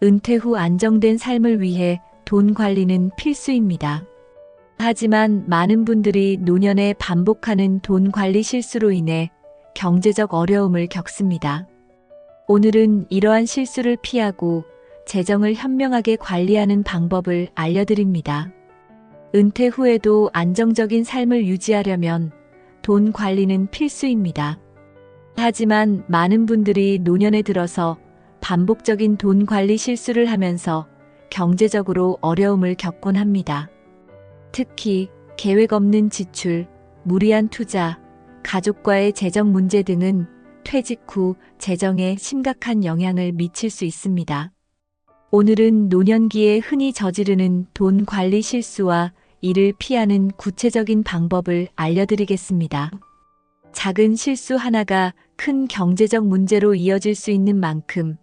은퇴 후 안정된 삶을 위해 돈 관리는 필수입니다. 하지만 많은 분들이 노년에 반복하는 돈 관리 실수로 인해 경제적 어려움을 겪습니다. 오늘은 이러한 실수를 피하고 재정을 현명하게 관리하는 방법을 알려드립니다. 은퇴 후에도 안정적인 삶을 유지하려면 돈 관리는 필수입니다. 하지만 많은 분들이 노년에 들어서 반복적인 돈 관리 실수를 하면서 경제적으로 어려움을 겪곤 합니다. 특히 계획 없는 지출, 무리한 투자, 가족과의 재정 문제 등은 퇴직 후 재정에 심각한 영향을 미칠 수 있습니다. 오늘은 노년기에 흔히 저지르는 돈 관리 실수와 이를 피하는 구체적인 방법을 알려드리겠습니다. 작은 실수 하나가 큰 경제적 문제로 이어질 수 있는 만큼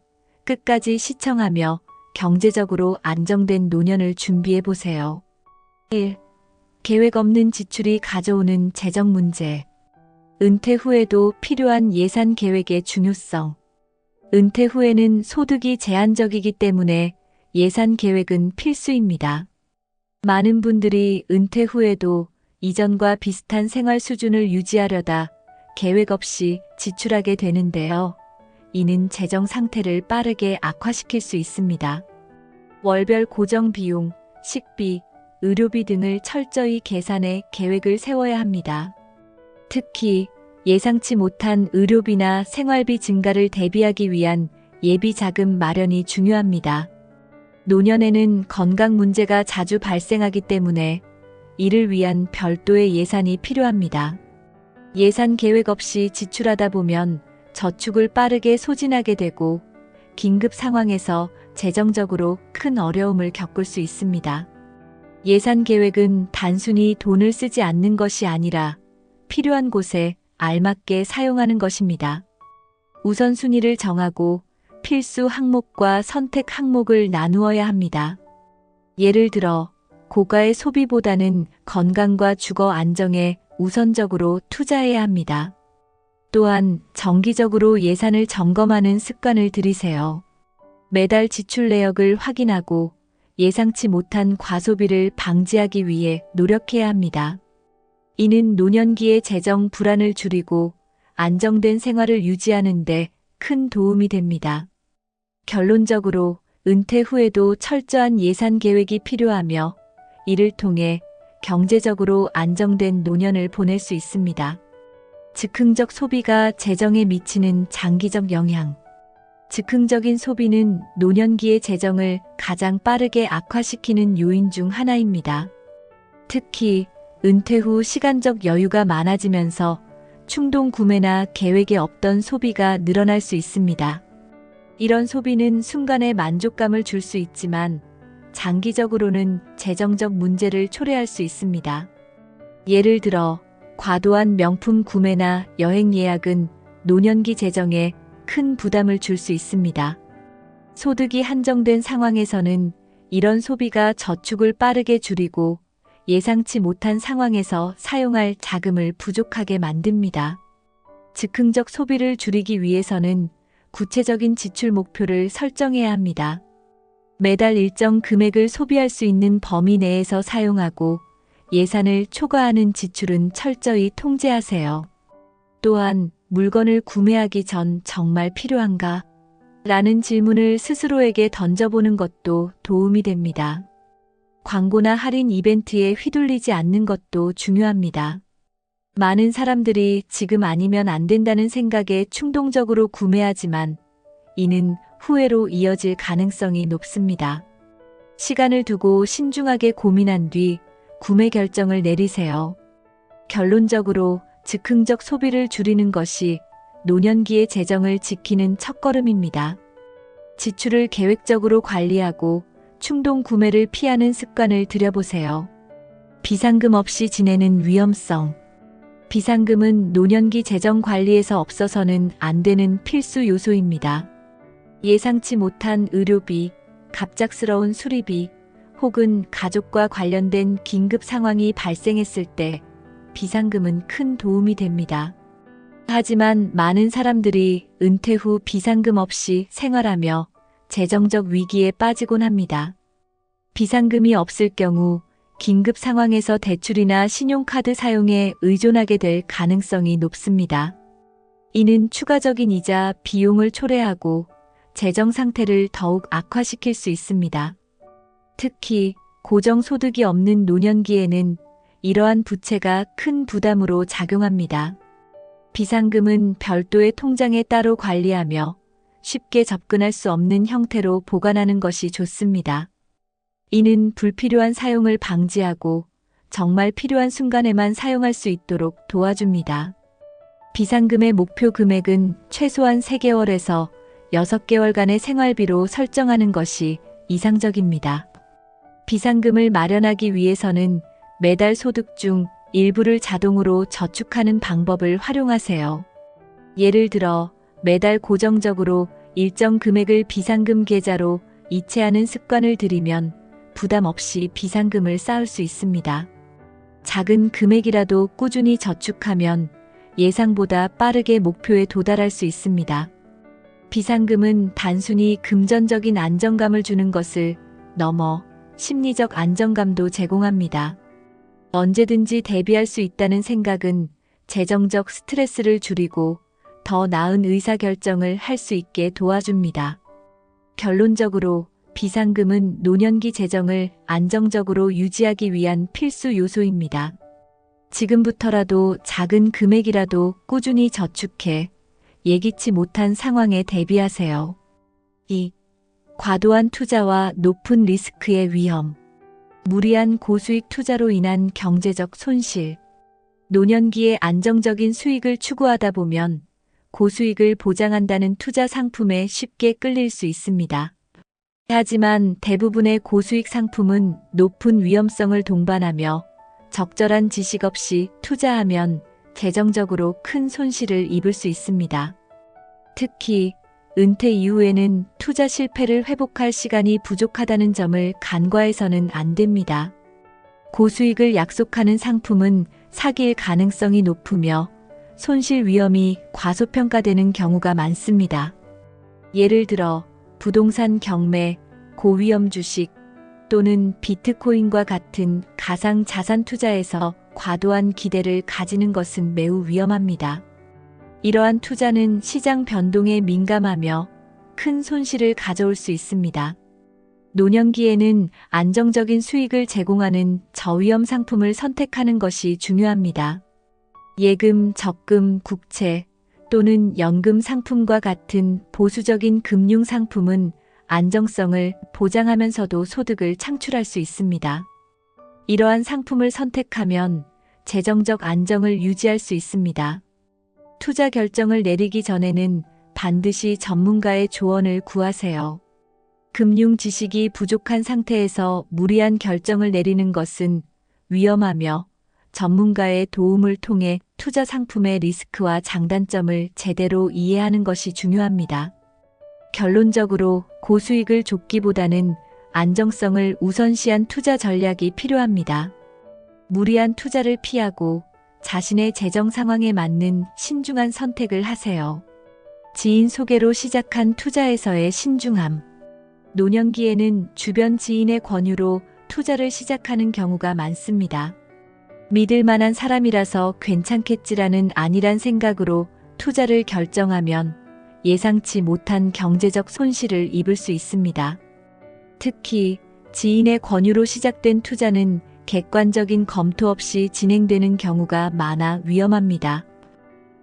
끝까지 시청하며 경제적으로 안정된 노년을 준비해 보세요. 1. 계획 없는 지출이 가져오는 재정 문제. 은퇴 후에도 필요한 예산 계획의 중요성. 은퇴 후에는 소득이 제한적이기 때문에 예산 계획은 필수입니다. 많은 분들이 은퇴 후에도 이전과 비슷한 생활 수준을 유지하려다 계획 없이 지출하게 되는데요. 이는 재정 상태를 빠르게 악화시킬 수 있습니다. 월별 고정 비용, 식비, 의료비 등을 철저히 계산해 계획을 세워야 합니다. 특히 예상치 못한 의료비나 생활비 증가를 대비하기 위한 예비 자금 마련이 중요합니다. 노년에는 건강 문제가 자주 발생하기 때문에 이를 위한 별도의 예산이 필요합니다. 예산 계획 없이 지출하다 보면 저축을 빠르게 소진하게 되고 긴급 상황에서 재정적으로 큰 어려움을 겪을 수 있습니다. 예산 계획은 단순히 돈을 쓰지 않는 것이 아니라 필요한 곳에 알맞게 사용하는 것입니다. 우선순위를 정하고 필수 항목과 선택 항목을 나누어야 합니다. 예를 들어 고가의 소비보다는 건강과 주거 안정에 우선적으로 투자해야 합니다. 또한 정기적으로 예산을 점검하는 습관을 들이세요. 매달 지출 내역을 확인하고 예상치 못한 과소비를 방지하기 위해 노력해야 합니다. 이는 노년기의 재정 불안을 줄이고 안정된 생활을 유지하는 데 큰 도움이 됩니다. 결론적으로 은퇴 후에도 철저한 예산 계획이 필요하며 이를 통해 경제적으로 안정된 노년을 보낼 수 있습니다. 즉흥적 소비가 재정에 미치는 장기적 영향. 즉흥적인 소비는 노년기의 재정을 가장 빠르게 악화시키는 요인 중 하나입니다. 특히 은퇴 후 시간적 여유가 많아지면서 충동 구매나 계획에 없던 소비가 늘어날 수 있습니다. 이런 소비는 순간의 만족감을 줄 수 있지만 장기적으로는 재정적 문제를 초래할 수 있습니다. 예를 들어 과도한 명품 구매나 여행 예약은 노년기 재정에 큰 부담을 줄 수 있습니다. 소득이 한정된 상황에서는 이런 소비가 저축을 빠르게 줄이고 예상치 못한 상황에서 사용할 자금을 부족하게 만듭니다. 즉흥적 소비를 줄이기 위해서는 구체적인 지출 목표를 설정해야 합니다. 매달 일정 금액을 소비할 수 있는 범위 내에서 사용하고 예산을 초과하는 지출은 철저히 통제하세요. 또한 물건을 구매하기 전 정말 필요한가? 라는 질문을 스스로에게 던져보는 것도 도움이 됩니다. 광고나 할인 이벤트에 휘둘리지 않는 것도 중요합니다. 많은 사람들이 지금 아니면 안 된다는 생각에 충동적으로 구매하지만 이는 후회로 이어질 가능성이 높습니다. 시간을 두고 신중하게 고민한 뒤 구매 결정을 내리세요. 결론적으로 즉흥적 소비를 줄이는 것이 노년기의 재정을 지키는 첫걸음입니다. 지출을 계획적으로 관리하고 충동 구매를 피하는 습관을 들여보세요. 비상금 없이 지내는 위험성. 비상금은 노년기 재정 관리에서 없어서는 안 되는 필수 요소입니다. 예상치 못한 의료비, 갑작스러운 수리비, 혹은 가족과 관련된 긴급 상황이 발생했을 때 비상금은 큰 도움이 됩니다. 하지만 많은 사람들이 은퇴 후 비상금 없이 생활하며 재정적 위기에 빠지곤 합니다. 비상금이 없을 경우 긴급 상황에서 대출이나 신용카드 사용에 의존하게 될 가능성이 높습니다. 이는 추가적인 이자 비용을 초래하고 재정 상태를 더욱 악화시킬 수 있습니다. 특히 고정소득이 없는 노년기에는 이러한 부채가 큰 부담으로 작용합니다. 비상금은 별도의 통장에 따로 관리하며 쉽게 접근할 수 없는 형태로 보관하는 것이 좋습니다. 이는 불필요한 사용을 방지하고 정말 필요한 순간에만 사용할 수 있도록 도와줍니다. 비상금의 목표 금액은 최소한 3개월에서 6개월간의 생활비로 설정하는 것이 이상적입니다. 비상금을 마련하기 위해서는 매달 소득 중 일부를 자동으로 저축하는 방법을 활용하세요. 예를 들어 매달 고정적으로 일정 금액을 비상금 계좌로 이체하는 습관을 들이면 부담 없이 비상금을 쌓을 수 있습니다. 작은 금액이라도 꾸준히 저축하면 예상보다 빠르게 목표에 도달할 수 있습니다. 비상금은 단순히 금전적인 안정감을 주는 것을 넘어 심리적 안정감도 제공합니다. 언제든지 대비할 수 있다는 생각은 재정적 스트레스를 줄이고 더 나은 의사결정을 할 수 있게 도와줍니다. 결론적으로 비상금은 노년기 재정을 안정적으로 유지하기 위한 필수 요소입니다. 지금부터라도 작은 금액이라도 꾸준히 저축해 예기치 못한 상황에 대비하세요. 2. 과도한 투자와 높은 리스크의 위험. 무리한 고수익 투자로 인한 경제적 손실. 노년기에 안정적인 수익을 추구하다 보면 고수익을 보장한다는 투자 상품에 쉽게 끌릴 수 있습니다. 하지만 대부분의 고수익 상품은 높은 위험성을 동반하며 적절한 지식 없이 투자하면 재정적으로 큰 손실을 입을 수 있습니다. 특히 은퇴 이후에는 투자 실패를 회복할 시간이 부족하다는 점을 간과해서는 안 됩니다. 고수익을 약속하는 상품은 사기일 가능성이 높으며 손실 위험이 과소평가되는 경우가 많습니다. 예를 들어 부동산 경매, 고위험 주식 또는 비트코인과 같은 가상 자산 투자에서 과도한 기대를 가지는 것은 매우 위험합니다. 이러한 투자는 시장 변동에 민감하며 큰 손실을 가져올 수 있습니다. 노년기에는 안정적인 수익을 제공하는 저위험 상품을 선택하는 것이 중요합니다. 예금, 적금, 국채 또는 연금 상품과 같은 보수적인 금융 상품은 안정성을 보장하면서도 소득을 창출할 수 있습니다. 이러한 상품을 선택하면 재정적 안정을 유지할 수 있습니다. 투자 결정을 내리기 전에는 반드시 전문가의 조언을 구하세요. 금융 지식이 부족한 상태에서 무리한 결정을 내리는 것은 위험하며 전문가의 도움을 통해 투자 상품의 리스크와 장단점을 제대로 이해하는 것이 중요합니다. 결론적으로 고수익을 쫓기보다는 안정성을 우선시한 투자 전략이 필요합니다. 무리한 투자를 피하고 자신의 재정 상황에 맞는 신중한 선택을 하세요. 지인 소개로 시작한 투자에서의 신중함. 노년기에는 주변 지인의 권유로 투자를 시작하는 경우가 많습니다. 믿을 만한 사람이라서 괜찮겠지라는 안일한 생각으로 투자를 결정하면 예상치 못한 경제적 손실을 입을 수 있습니다. 특히 지인의 권유로 시작된 투자는 객관적인 검토 없이 진행되는 경우가 많아 위험합니다.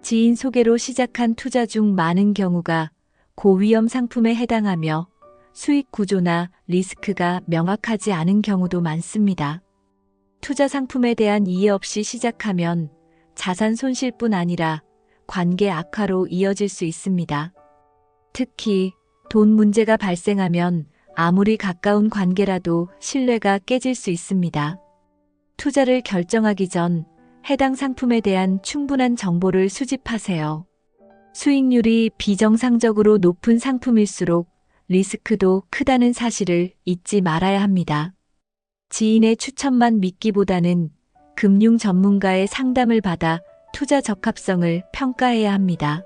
지인 소개로 시작한 투자 중 많은 경우가 고위험 상품에 해당하며 수익 구조나 리스크가 명확하지 않은 경우도 많습니다. 투자 상품에 대한 이해 없이 시작하면 자산 손실뿐 아니라 관계 악화로 이어질 수 있습니다. 특히 돈 문제가 발생하면 아무리 가까운 관계라도 신뢰가 깨질 수 있습니다. 투자를 결정하기 전 해당 상품에 대한 충분한 정보를 수집하세요. 수익률이 비정상적으로 높은 상품일수록 리스크도 크다는 사실을 잊지 말아야 합니다. 지인의 추천만 믿기보다는 금융 전문가의 상담을 받아 투자 적합성을 평가해야 합니다.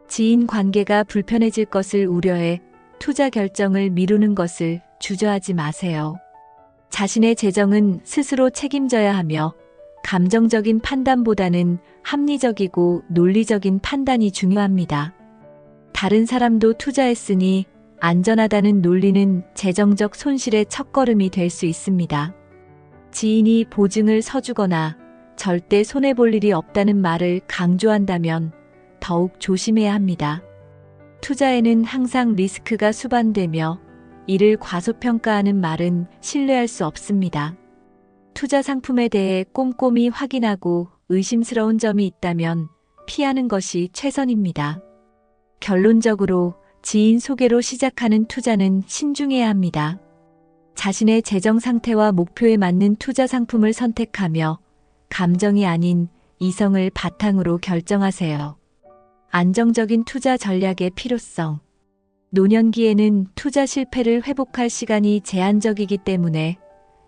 지인 관계가 불편해질 것을 우려해 투자 결정을 미루는 것을 주저하지 마세요. 자신의 재정은 스스로 책임져야 하며 감정적인 판단보다는 합리적이고 논리적인 판단이 중요합니다. 다른 사람도 투자했으니 안전하다는 논리는 재정적 손실의 첫걸음이 될 수 있습니다. 지인이 보증을 서주거나 절대 손해볼 일이 없다는 말을 강조한다면 더욱 조심해야 합니다. 투자에는 항상 리스크가 수반되며 이를 과소평가하는 말은 신뢰할 수 없습니다. 투자 상품에 대해 꼼꼼히 확인하고 의심스러운 점이 있다면 피하는 것이 최선입니다. 결론적으로 지인 소개로 시작하는 투자는 신중해야 합니다. 자신의 재정 상태와 목표에 맞는 투자 상품을 선택하며 감정이 아닌 이성을 바탕으로 결정하세요. 안정적인 투자 전략의 필요성. 노년기에는 투자 실패를 회복할 시간이 제한적이기 때문에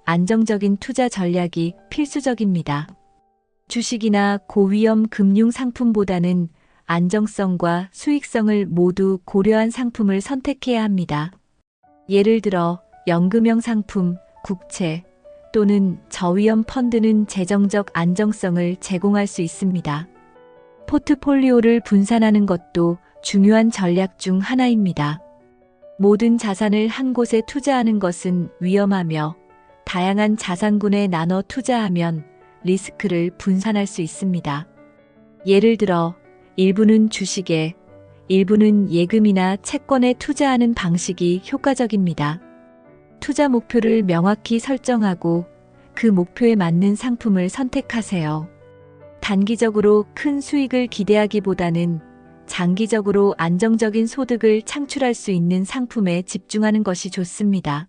안정적인 투자 전략이 필수적입니다. 주식이나 고위험 금융 상품보다는 안정성과 수익성을 모두 고려한 상품을 선택해야 합니다. 예를 들어 연금형 상품, 국채 또는 저위험 펀드는 재정적 안정성을 제공할 수 있습니다. 포트폴리오를 분산하는 것도 중요한 전략 중 하나입니다. 모든 자산을 한 곳에 투자하는 것은 위험하며 다양한 자산군에 나눠 투자하면 리스크를 분산할 수 있습니다. 예를 들어 일부는 주식에, 일부는 예금이나 채권에 투자하는 방식이 효과적입니다. 투자 목표를 명확히 설정하고 그 목표에 맞는 상품을 선택하세요. 단기적으로 큰 수익을 기대하기보다는 장기적으로 안정적인 소득을 창출할 수 있는 상품에 집중하는 것이 좋습니다.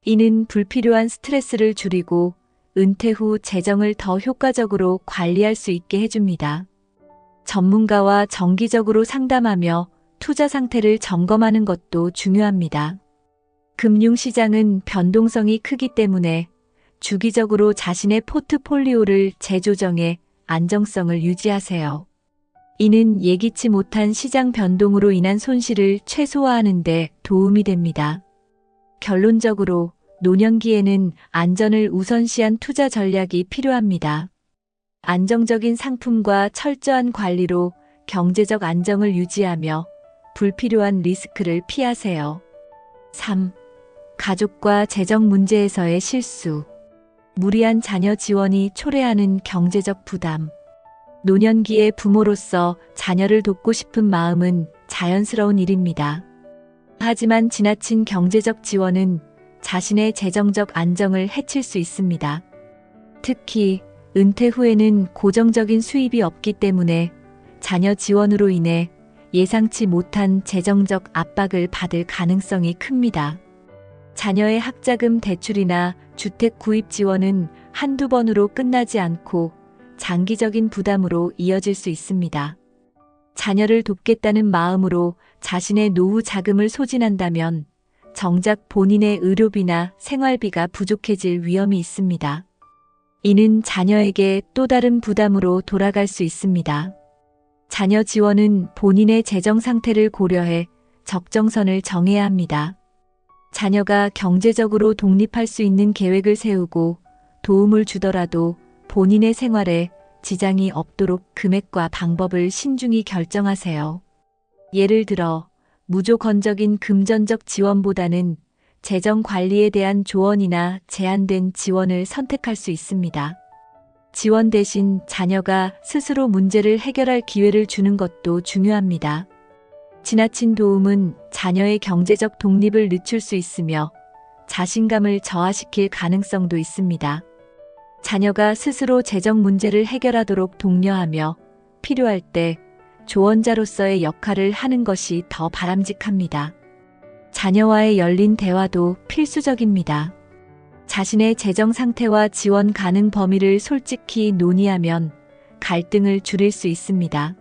이는 불필요한 스트레스를 줄이고 은퇴 후 재정을 더 효과적으로 관리할 수 있게 해줍니다. 전문가와 정기적으로 상담하며 투자 상태를 점검하는 것도 중요합니다. 금융시장은 변동성이 크기 때문에 주기적으로 자신의 포트폴리오를 재조정해 안정성을 유지하세요. 이는 예기치 못한 시장 변동으로 인한 손실을 최소화하는 데 도움이 됩니다. 결론적으로 노년기에는 안전을 우선시한 투자 전략이 필요합니다. 안정적인 상품과 철저한 관리로 경제적 안정을 유지하며 불필요한 리스크를 피하세요. 3. 가족과 재정 문제에서의 실수. 무리한 자녀 지원이 초래하는 경제적 부담. 노년기의 부모로서 자녀를 돕고 싶은 마음은 자연스러운 일입니다. 하지만 지나친 경제적 지원은 자신의 재정적 안정을 해칠 수 있습니다. 특히 은퇴 후에는 고정적인 수입이 없기 때문에 자녀 지원으로 인해 예상치 못한 재정적 압박을 받을 가능성이 큽니다. 자녀의 학자금 대출이나 주택 구입 지원은 한두 번으로 끝나지 않고 장기적인 부담으로 이어질 수 있습니다. 자녀를 돕겠다는 마음으로 자신의 노후 자금을 소진한다면 정작 본인의 의료비나 생활비가 부족해질 위험이 있습니다. 이는 자녀에게 또 다른 부담으로 돌아갈 수 있습니다. 자녀 지원은 본인의 재정 상태를 고려해 적정선을 정해야 합니다. 자녀가 경제적으로 독립할 수 있는 계획을 세우고 도움을 주더라도 본인의 생활에 지장이 없도록 금액과 방법을 신중히 결정하세요. 예를 들어 무조건적인 금전적 지원보다는 재정 관리에 대한 조언이나 제한된 지원을 선택할 수 있습니다. 지원 대신 자녀가 스스로 문제를 해결할 기회를 주는 것도 중요합니다. 지나친 도움은 자녀의 경제적 독립을 늦출 수 있으며 자신감을 저하시킬 가능성도 있습니다. 자녀가 스스로 재정 문제를 해결하도록 독려하며 필요할 때 조언자로서의 역할을 하는 것이 더 바람직합니다. 자녀와의 열린 대화도 필수적입니다. 자신의 재정 상태와 지원 가능 범위를 솔직히 논의하면 갈등을 줄일 수 있습니다.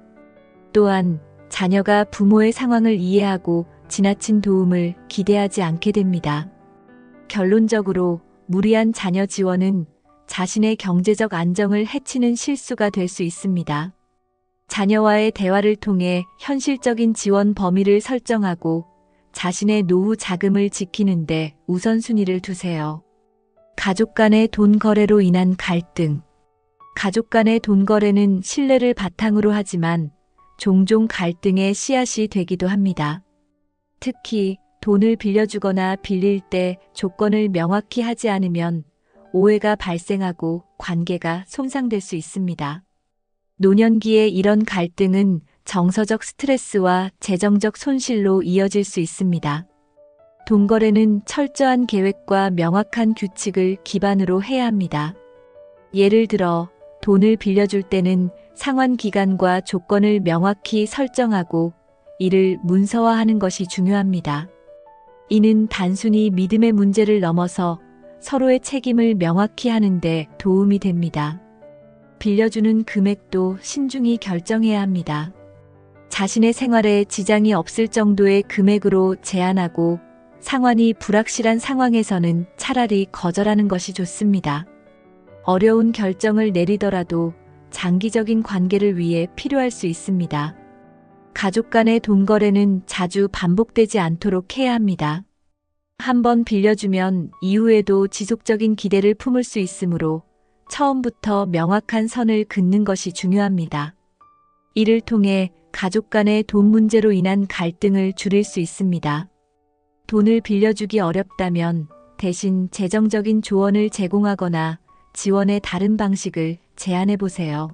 또한 자녀가 부모의 상황을 이해하고 지나친 도움을 기대하지 않게 됩니다. 결론적으로 무리한 자녀 지원은 자신의 경제적 안정을 해치는 실수가 될 수 있습니다. 자녀와의 대화를 통해 현실적인 지원 범위를 설정하고 자신의 노후 자금을 지키는데 우선순위를 두세요. 가족 간의 돈 거래로 인한 갈등. 가족 간의 돈 거래는 신뢰를 바탕으로 하지만 종종 갈등의 씨앗이 되기도 합니다. 특히 돈을 빌려주거나 빌릴 때 조건을 명확히 하지 않으면 오해가 발생하고 관계가 손상될 수 있습니다. 노년기에 이런 갈등은 정서적 스트레스와 재정적 손실로 이어질 수 있습니다. 돈 거래는 철저한 계획과 명확한 규칙을 기반으로 해야 합니다. 예를 들어 돈을 빌려줄 때는 상환 기간과 조건을 명확히 설정하고 이를 문서화하는 것이 중요합니다. 이는 단순히 믿음의 문제를 넘어서 서로의 책임을 명확히 하는데 도움이 됩니다. 빌려주는 금액도 신중히 결정해야 합니다. 자신의 생활에 지장이 없을 정도의 금액으로 제한하고 상환이 불확실한 상황에서는 차라리 거절하는 것이 좋습니다. 어려운 결정을 내리더라도 장기적인 관계를 위해 필요할 수 있습니다. 가족 간의 돈 거래는 자주 반복되지 않도록 해야 합니다. 한번 빌려주면 이후에도 지속적인 기대를 품을 수 있으므로 처음부터 명확한 선을 긋는 것이 중요합니다. 이를 통해 가족 간의 돈 문제로 인한 갈등을 줄일 수 있습니다. 돈을 빌려주기 어렵다면 대신 재정적인 조언을 제공하거나 지원의 다른 방식을 제안해 보세요.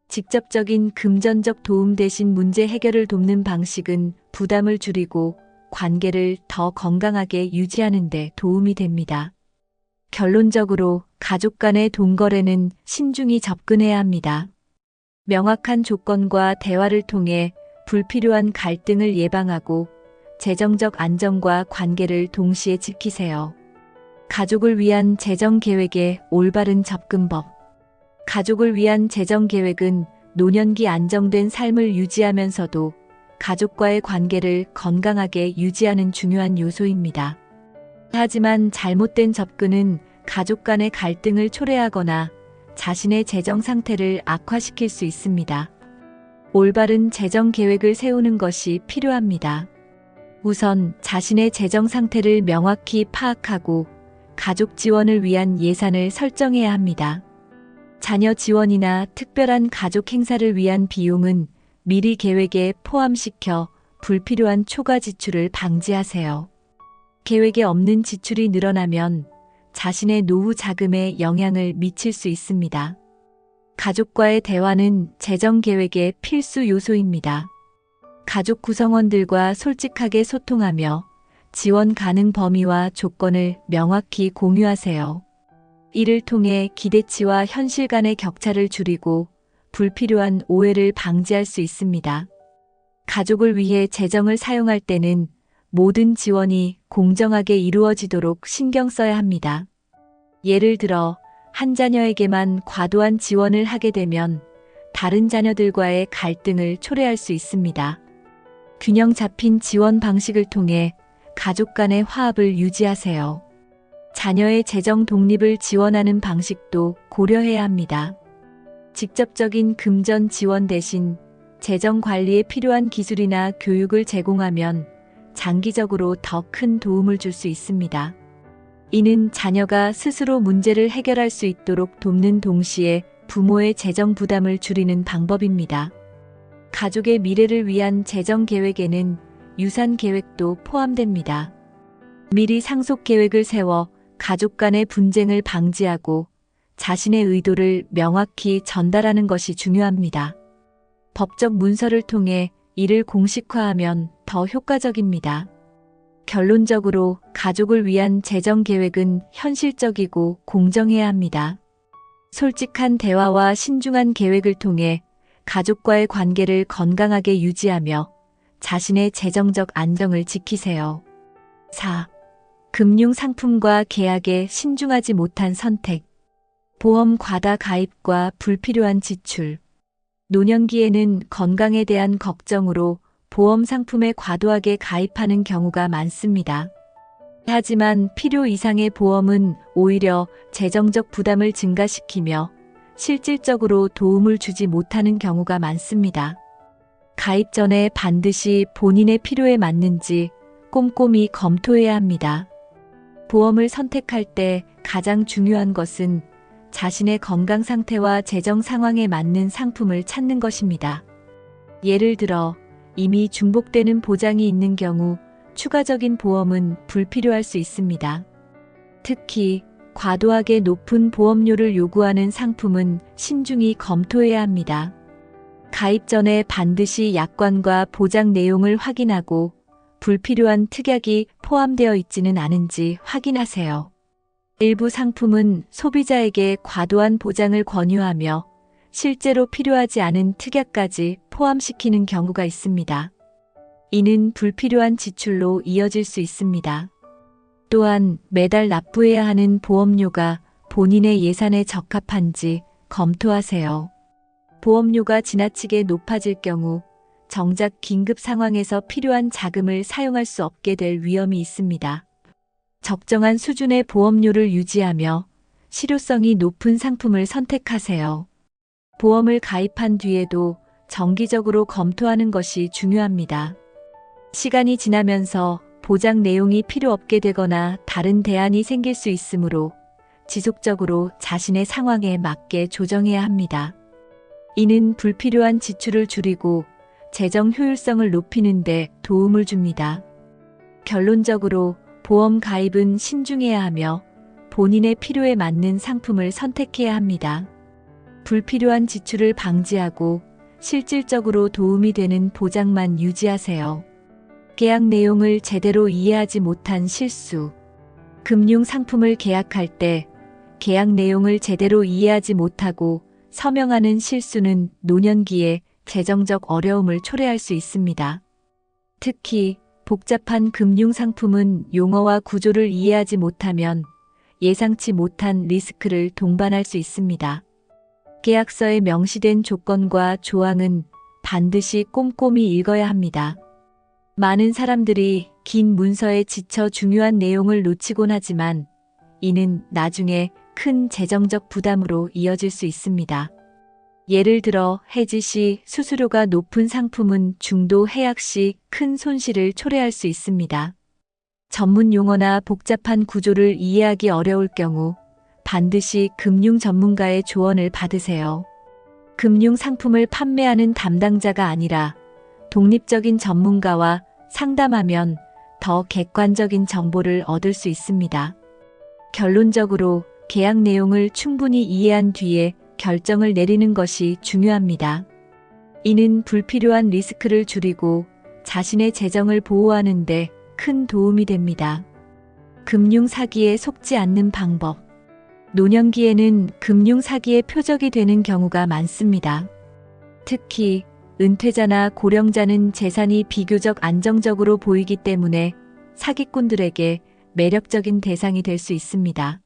직접적인 금전적 도움 대신 문제 해결을 돕는 방식은 부담을 줄이고 관계를 더 건강하게 유지하는 데 도움이 됩니다. 결론적으로 가족 간의 돈 거래는 신중히 접근해야 합니다. 명확한 조건과 대화를 통해 불필요한 갈등을 예방하고 재정적 안정과 관계를 동시에 지키세요. 가족을 위한 재정 계획의 올바른 접근법. 가족을 위한 재정 계획은 노년기 안정된 삶을 유지하면서도 가족과의 관계를 건강하게 유지하는 중요한 요소입니다. 하지만 잘못된 접근은 가족 간의 갈등을 초래하거나 자신의 재정 상태를 악화시킬 수 있습니다. 올바른 재정 계획을 세우는 것이 필요합니다. 우선 자신의 재정 상태를 명확히 파악하고 가족 지원을 위한 예산을 설정해야 합니다. 자녀 지원이나 특별한 가족 행사를 위한 비용은 미리 계획에 포함시켜 불필요한 초과 지출을 방지하세요. 계획에 없는 지출이 늘어나면 자신의 노후 자금에 영향을 미칠 수 있습니다. 가족과의 대화는 재정 계획의 필수 요소입니다. 가족 구성원들과 솔직하게 소통하며 지원 가능 범위와 조건을 명확히 공유하세요. 이를 통해 기대치와 현실 간의 격차를 줄이고 불필요한 오해를 방지할 수 있습니다. 가족을 위해 재정을 사용할 때는 모든 지원이 공정하게 이루어지도록 신경 써야 합니다. 예를 들어 한 자녀에게만 과도한 지원을 하게 되면 다른 자녀들과의 갈등을 초래할 수 있습니다. 균형 잡힌 지원 방식을 통해 가족 간의 화합을 유지하세요. 자녀의 재정 독립을 지원하는 방식도 고려해야 합니다. 직접적인 금전 지원 대신 재정 관리에 필요한 기술이나 교육을 제공하면 장기적으로 더 큰 도움을 줄 수 있습니다. 이는 자녀가 스스로 문제를 해결할 수 있도록 돕는 동시에 부모의 재정 부담을 줄이는 방법입니다. 가족의 미래를 위한 재정 계획에는 유산 계획도 포함됩니다. 미리 상속 계획을 세워 가족 간의 분쟁을 방지하고 자신의 의도를 명확히 전달하는 것이 중요합니다. 법적 문서를 통해 이를 공식화하면 더 효과적입니다. 결론적으로 가족을 위한 재정 계획은 현실적이고 공정해야 합니다. 솔직한 대화와 신중한 계획을 통해 가족과의 관계를 건강하게 유지하며 자신의 재정적 안정을 지키세요. 4. 금융 상품과 계약에 신중하지 못한 선택. 보험 과다 가입과 불필요한 지출. 노년기에는 건강에 대한 걱정으로 보험 상품에 과도하게 가입하는 경우가 많습니다. 하지만 필요 이상의 보험은 오히려 재정적 부담을 증가시키며 실질적으로 도움을 주지 못하는 경우가 많습니다. 가입 전에 반드시 본인의 필요에 맞는지 꼼꼼히 검토해야 합니다. 보험을 선택할 때 가장 중요한 것은 자신의 건강 상태와 재정 상황에 맞는 상품을 찾는 것입니다. 예를 들어 이미 중복되는 보장이 있는 경우 추가적인 보험은 불필요할 수 있습니다. 특히 과도하게 높은 보험료를 요구하는 상품은 신중히 검토해야 합니다. 가입 전에 반드시 약관과 보장 내용을 확인하고 불필요한 특약이 포함되어 있지는 않은지 확인하세요. 일부 상품은 소비자에게 과도한 보장을 권유하며 실제로 필요하지 않은 특약까지 포함시키는 경우가 있습니다. 이는 불필요한 지출로 이어질 수 있습니다. 또한 매달 납부해야 하는 보험료가 본인의 예산에 적합한지 검토하세요. 보험료가 지나치게 높아질 경우 정작 긴급 상황에서 필요한 자금을 사용할 수 없게 될 위험이 있습니다. 적정한 수준의 보험료를 유지하며 실효성이 높은 상품을 선택하세요. 보험을 가입한 뒤에도 정기적으로 검토하는 것이 중요합니다. 시간이 지나면서 보장 내용이 필요 없게 되거나 다른 대안이 생길 수 있으므로 지속적으로 자신의 상황에 맞게 조정해야 합니다. 이는 불필요한 지출을 줄이고 재정 효율성을 높이는 데 도움을 줍니다. 결론적으로 보험 가입은 신중해야 하며 본인의 필요에 맞는 상품을 선택해야 합니다. 불필요한 지출을 방지하고 실질적으로 도움이 되는 보장만 유지하세요. 계약 내용을 제대로 이해하지 못한 실수. 금융 상품을 계약할 때 계약 내용을 제대로 이해하지 못하고 서명하는 실수는 노년기에 재정적 어려움을 초래할 수 있습니다. 특히 복잡한 금융 상품은 용어와 구조를 이해하지 못하면 예상치 못한 리스크를 동반할 수 있습니다. 계약서에 명시된 조건과 조항은 반드시 꼼꼼히 읽어야 합니다. 많은 사람들이 긴 문서에 지쳐 중요한 내용을 놓치곤 하지만 이는 나중에 큰 재정적 부담으로 이어질 수 있습니다. 예를 들어 해지 시 수수료가 높은 상품은 중도 해약 시 큰 손실을 초래할 수 있습니다. 전문 용어나 복잡한 구조를 이해하기 어려울 경우 반드시 금융 전문가의 조언을 받으세요. 금융 상품을 판매하는 담당자가 아니라 독립적인 전문가와 상담하면 더 객관적인 정보를 얻을 수 있습니다. 결론적으로 계약 내용을 충분히 이해한 뒤에 결정을 내리는 것이 중요합니다. 이는 불필요한 리스크를 줄이고 자신의 재정을 보호하는 데 큰 도움이 됩니다. 금융 사기에 속지 않는 방법. 노년기에는 금융 사기의 표적이 되는 경우가 많습니다. 특히 은퇴자나 고령자는 재산이 비교적 안정적으로 보이기 때문에 사기꾼들에게 매력적인 대상이 될 수 있습니다.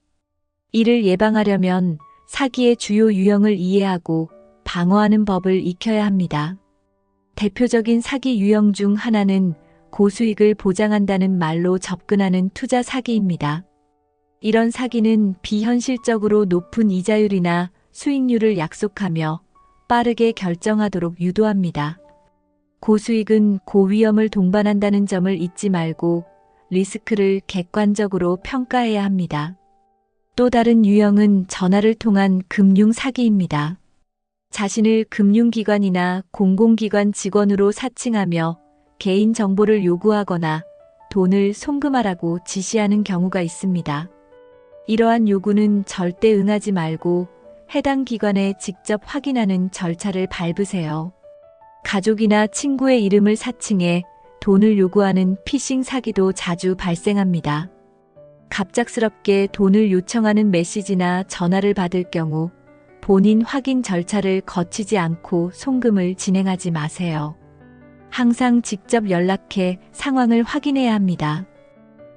이를 예방하려면 사기의 주요 유형을 이해하고 방어하는 법을 익혀야 합니다. 대표적인 사기 유형 중 하나는 고수익을 보장한다는 말로 접근하는 투자 사기입니다. 이런 사기는 비현실적으로 높은 이자율이나 수익률을 약속하며 빠르게 결정하도록 유도합니다. 고수익은 고위험을 동반한다는 점을 잊지 말고 리스크를 객관적으로 평가해야 합니다. 또 다른 유형은 전화를 통한 금융 사기입니다. 자신을 금융기관이나 공공기관 직원으로 사칭하며 개인 정보를 요구하거나 돈을 송금하라고 지시하는 경우가 있습니다. 이러한 요구는 절대 응하지 말고 해당 기관에 직접 확인하는 절차를 밟으세요. 가족이나 친구의 이름을 사칭해 돈을 요구하는 피싱 사기도 자주 발생합니다. 갑작스럽게 돈을 요청하는 메시지나 전화를 받을 경우 본인 확인 절차를 거치지 않고 송금을 진행하지 마세요. 항상 직접 연락해 상황을 확인해야 합니다.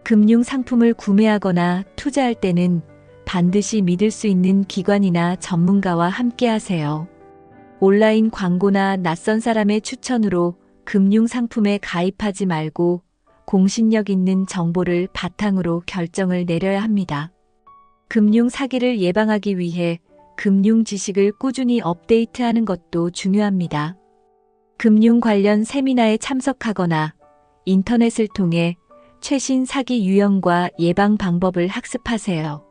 금융 상품을 구매하거나 투자할 때는 반드시 믿을 수 있는 기관이나 전문가와 함께 하세요. 온라인 광고나 낯선 사람의 추천으로 금융 상품에 가입하지 말고 공신력 있는 정보를 바탕으로 결정을 내려야 합니다. 금융 사기를 예방하기 위해 금융 지식을 꾸준히 업데이트하는 것도 중요합니다. 금융 관련 세미나에 참석하거나 인터넷을 통해 최신 사기 유형과 예방 방법을 학습하세요.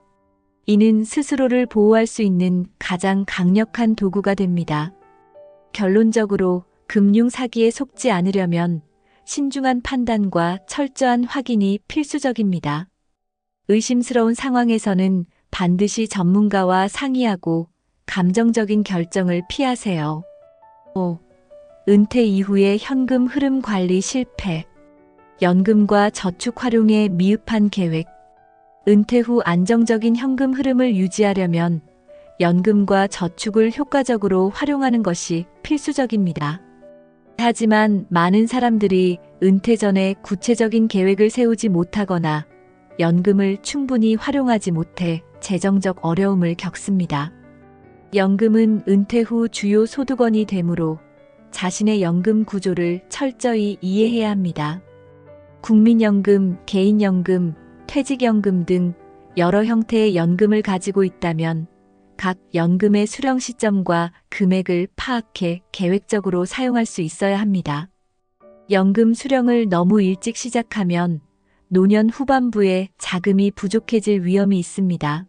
이는 스스로를 보호할 수 있는 가장 강력한 도구가 됩니다. 결론적으로 금융 사기에 속지 않으려면 신중한 판단과 철저한 확인이 필수적입니다. 의심스러운 상황에서는 반드시 전문가와 상의하고 감정적인 결정을 피하세요. 5. 은퇴 이후의 현금 흐름 관리 실패. 연금과 저축 활용에 미흡한 계획. 은퇴 후 안정적인 현금 흐름을 유지하려면 연금과 저축을 효과적으로 활용하는 것이 필수적입니다. 하지만 많은 사람들이 은퇴 전에 구체적인 계획을 세우지 못하거나 연금을 충분히 활용하지 못해 재정적 어려움을 겪습니다. 연금은 은퇴 후 주요 소득원이 되므로 자신의 연금 구조를 철저히 이해해야 합니다. 국민연금, 개인연금, 퇴직연금 등 여러 형태의 연금을 가지고 있다면 각 연금의 수령 시점과 금액을 파악해 계획적으로 사용할 수 있어야 합니다. 연금 수령을 너무 일찍 시작하면 노년 후반부에 자금이 부족해질 위험이 있습니다.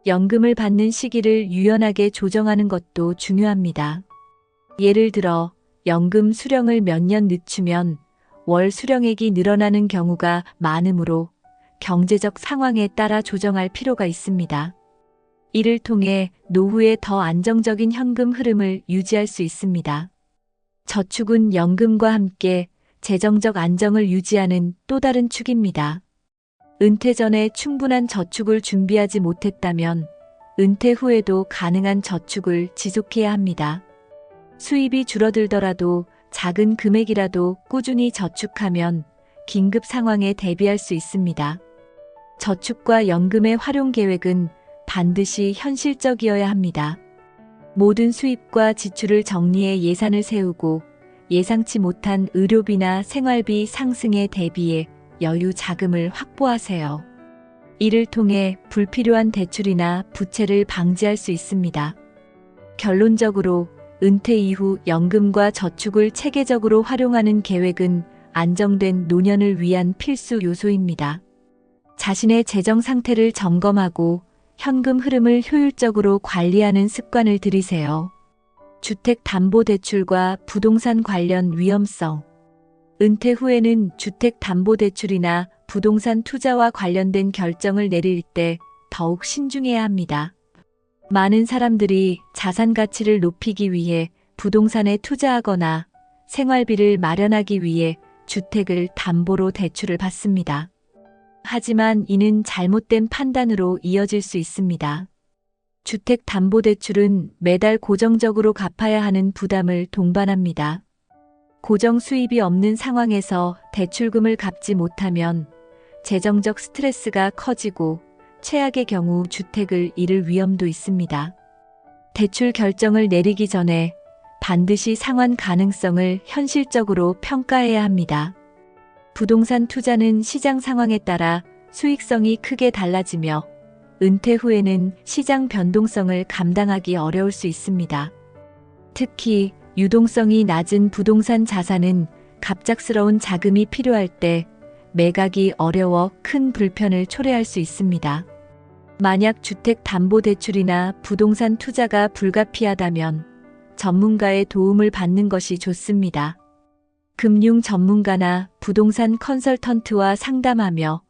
연금을 받는 시기를 유연하게 조정하는 것도 중요합니다. 예를 들어 연금 수령을 몇 년 늦추면 월 수령액이 늘어나는 경우가 많으므로 경제적 상황에 따라 조정할 필요가 있습니다. 이를 통해 노후에 더 안정적인 현금 흐름을 유지할 수 있습니다. 저축은 연금과 함께 재정적 안정을 유지하는 또 다른 축입니다. 은퇴 전에 충분한 저축을 준비하지 못했다면 은퇴 후에도 가능한 저축을 지속해야 합니다. 수입이 줄어들더라도 작은 금액이라도 꾸준히 저축하면 긴급 상황에 대비할 수 있습니다. 저축과 연금의 활용 계획은 반드시 현실적이어야 합니다. 모든 수입과 지출을 정리해 예산을 세우고 예상치 못한 의료비나 생활비 상승에 대비해 여유 자금을 확보하세요. 이를 통해 불필요한 대출이나 부채를 방지할 수 있습니다. 결론적으로 은퇴 이후 연금과 저축을 체계적으로 활용하는 계획은 안정된 노년을 위한 필수 요소입니다. 자신의 재정 상태를 점검하고 현금 흐름을 효율적으로 관리하는 습관을 들이세요. 주택담보대출과 부동산 관련 위험성. 은퇴 후에는 주택담보대출이나 부동산 투자와 관련된 결정을 내릴 때 더욱 신중해야 합니다. 많은 사람들이 자산 가치를 높이기 위해 부동산에 투자하거나 생활비를 마련하기 위해 주택을 담보로 대출을 받습니다. 하지만 이는 잘못된 판단으로 이어질 수 있습니다. 주택담보대출은 매달 고정적으로 갚아야 하는 부담을 동반합니다. 고정 수입이 없는 상황에서 대출금을 갚지 못하면 재정적 스트레스가 커지고 최악의 경우 주택을 잃을 위험도 있습니다. 대출 결정을 내리기 전에 반드시 상환 가능성을 현실적으로 평가해야 합니다. 부동산 투자는 시장 상황에 따라 수익성이 크게 달라지며 은퇴 후에는 시장 변동성을 감당하기 어려울 수 있습니다. 특히 유동성이 낮은 부동산 자산은 갑작스러운 자금이 필요할 때 매각이 어려워 큰 불편을 초래할 수 있습니다. 만약 주택담보대출이나 부동산 투자가 불가피하다면 전문가의 도움을 받는 것이 좋습니다. 금융 전문가나 부동산 컨설턴트와 상담하며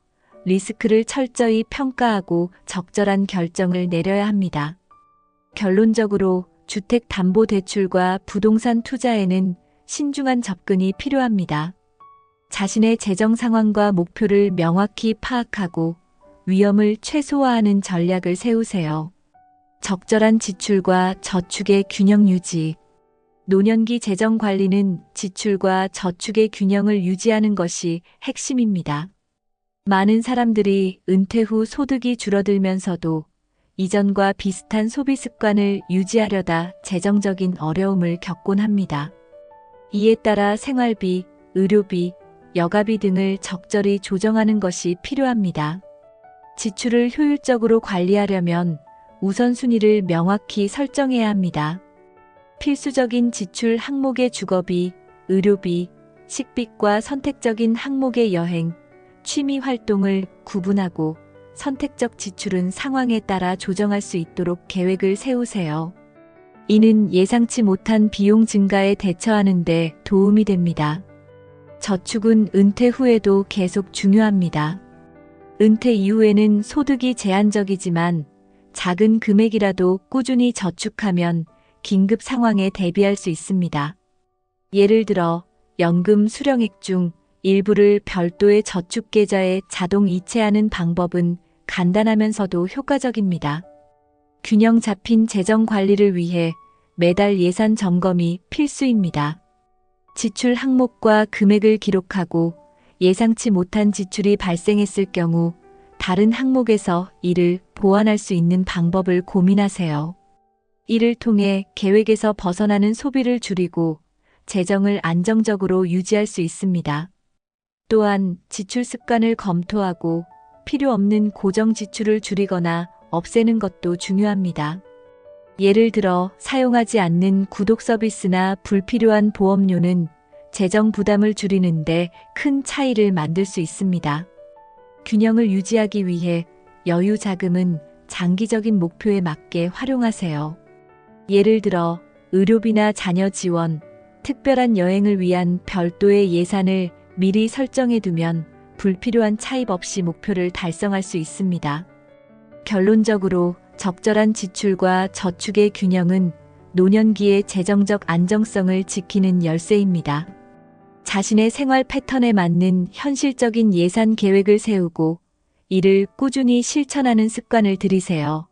리스크를 철저히 평가하고 적절한 결정을 내려야 합니다. 결론적으로 주택담보대출과 부동산 투자에는 신중한 접근이 필요합니다. 자신의 재정 상황과 목표를 명확히 파악하고 위험을 최소화하는 전략을 세우세요. 적절한 지출과 저축의 균형 유지. 노년기 재정 관리는 지출과 저축의 균형을 유지하는 것이 핵심입니다. 많은 사람들이 은퇴 후 소득이 줄어들면서도 이전과 비슷한 소비 습관을 유지하려다 재정적인 어려움을 겪곤 합니다. 이에 따라 생활비, 의료비, 여가비 등을 적절히 조정하는 것이 필요합니다. 지출을 효율적으로 관리하려면 우선순위를 명확히 설정해야 합니다. 필수적인 지출 항목의 주거비, 의료비, 식비과 선택적인 항목의 여행, 취미 활동을 구분하고 선택적 지출은 상황에 따라 조정할 수 있도록 계획을 세우세요. 이는 예상치 못한 비용 증가에 대처하는 데 도움이 됩니다. 저축은 은퇴 후에도 계속 중요합니다. 은퇴 이후에는 소득이 제한적이지만 작은 금액이라도 꾸준히 저축하면 긴급 상황에 대비할 수 있습니다. 예를 들어 연금 수령액 중 일부를 별도의 저축 계좌에 자동 이체하는 방법은 간단하면서도 효과적입니다. 균형 잡힌 재정 관리를 위해 매달 예산 점검이 필수입니다. 지출 항목과 금액을 기록하고 예상치 못한 지출이 발생했을 경우 다른 항목에서 이를 보완할 수 있는 방법을 고민하세요. 이를 통해 계획에서 벗어나는 소비를 줄이고 재정을 안정적으로 유지할 수 있습니다. 또한 지출 습관을 검토하고 필요 없는 고정 지출을 줄이거나 없애는 것도 중요합니다. 예를 들어 사용하지 않는 구독 서비스나 불필요한 보험료는 재정 부담을 줄이는데 큰 차이를 만들 수 있습니다. 균형을 유지하기 위해 여유 자금은 장기적인 목표에 맞게 활용하세요. 예를 들어 의료비나 자녀 지원, 특별한 여행을 위한 별도의 예산을 미리 설정해 두면 불필요한 차입 없이 목표를 달성할 수 있습니다. 결론적으로 적절한 지출과 저축의 균형은 노년기의 재정적 안정성을 지키는 열쇠입니다. 자신의 생활 패턴에 맞는 현실적인 예산 계획을 세우고 이를 꾸준히 실천하는 습관을 들이세요.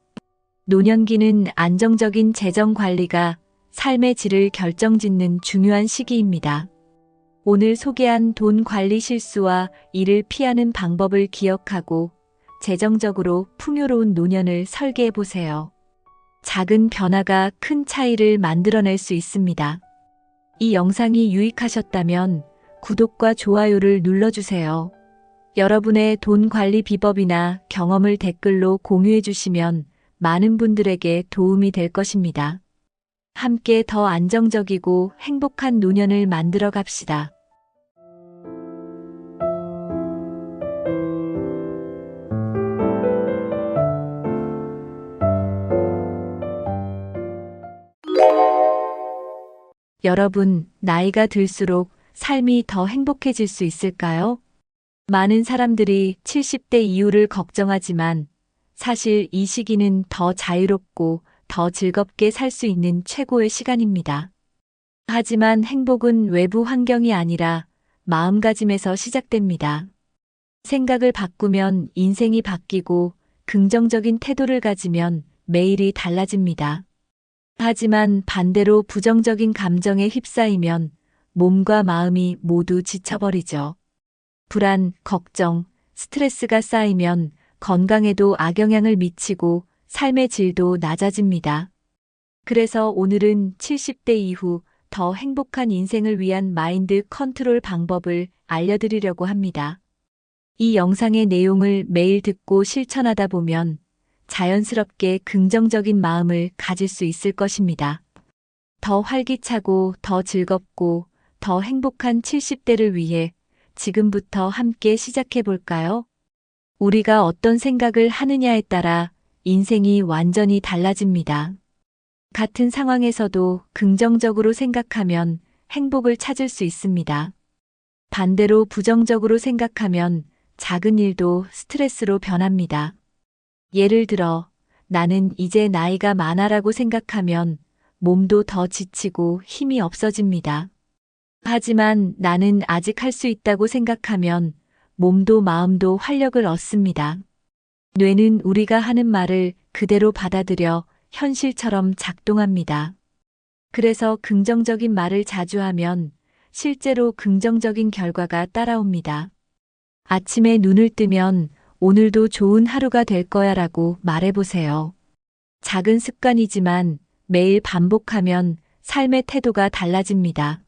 노년기는 안정적인 재정 관리가 삶의 질을 결정짓는 중요한 시기입니다. 오늘 소개한 돈 관리 실수와 이를 피하는 방법을 기억하고 재정적으로 풍요로운 노년을 설계해 보세요. 작은 변화가 큰 차이를 만들어낼 수 있습니다. 이 영상이 유익하셨다면 구독과 좋아요를 눌러주세요. 여러분의 돈 관리 비법이나 경험을 댓글로 공유해 주시면 많은 분들에게 도움이 될 것입니다. 함께 더 안정적이고 행복한 노년을 만들어 갑시다. 여러분, 나이가 들수록 삶이 더 행복해질 수 있을까요? 많은 사람들이 70대 이후를 걱정하지만 사실 이 시기는 더 자유롭고 더 즐겁게 살 수 있는 최고의 시간입니다. 하지만 행복은 외부 환경이 아니라 마음가짐에서 시작됩니다. 생각을 바꾸면 인생이 바뀌고 긍정적인 태도를 가지면 매일이 달라집니다. 하지만 반대로 부정적인 감정에 휩싸이면 몸과 마음이 모두 지쳐버리죠. 불안, 걱정, 스트레스가 쌓이면 건강에도 악영향을 미치고 삶의 질도 낮아집니다. 그래서 오늘은 70대 이후 더 행복한 인생을 위한 마인드 컨트롤 방법을 알려드리려고 합니다. 이 영상의 내용을 매일 듣고 실천하다 보면 자연스럽게 긍정적인 마음을 가질 수 있을 것입니다. 더 활기차고 더 즐겁고 더 행복한 70대를 위해 지금부터 함께 시작해 볼까요? 우리가 어떤 생각을 하느냐에 따라 인생이 완전히 달라집니다. 같은 상황에서도 긍정적으로 생각하면 행복을 찾을 수 있습니다. 반대로 부정적으로 생각하면 작은 일도 스트레스로 변합니다. 예를 들어, 나는 이제 나이가 많아라고 생각하면 몸도 더 지치고 힘이 없어집니다. 하지만 나는 아직 할 수 있다고 생각하면 몸도 마음도 활력을 얻습니다. 뇌는 우리가 하는 말을 그대로 받아들여 현실처럼 작동합니다. 그래서 긍정적인 말을 자주 하면 실제로 긍정적인 결과가 따라옵니다. 아침에 눈을 뜨면 오늘도 좋은 하루가 될 거야 라고 말해보세요. 작은 습관이지만 매일 반복하면 삶의 태도가 달라집니다.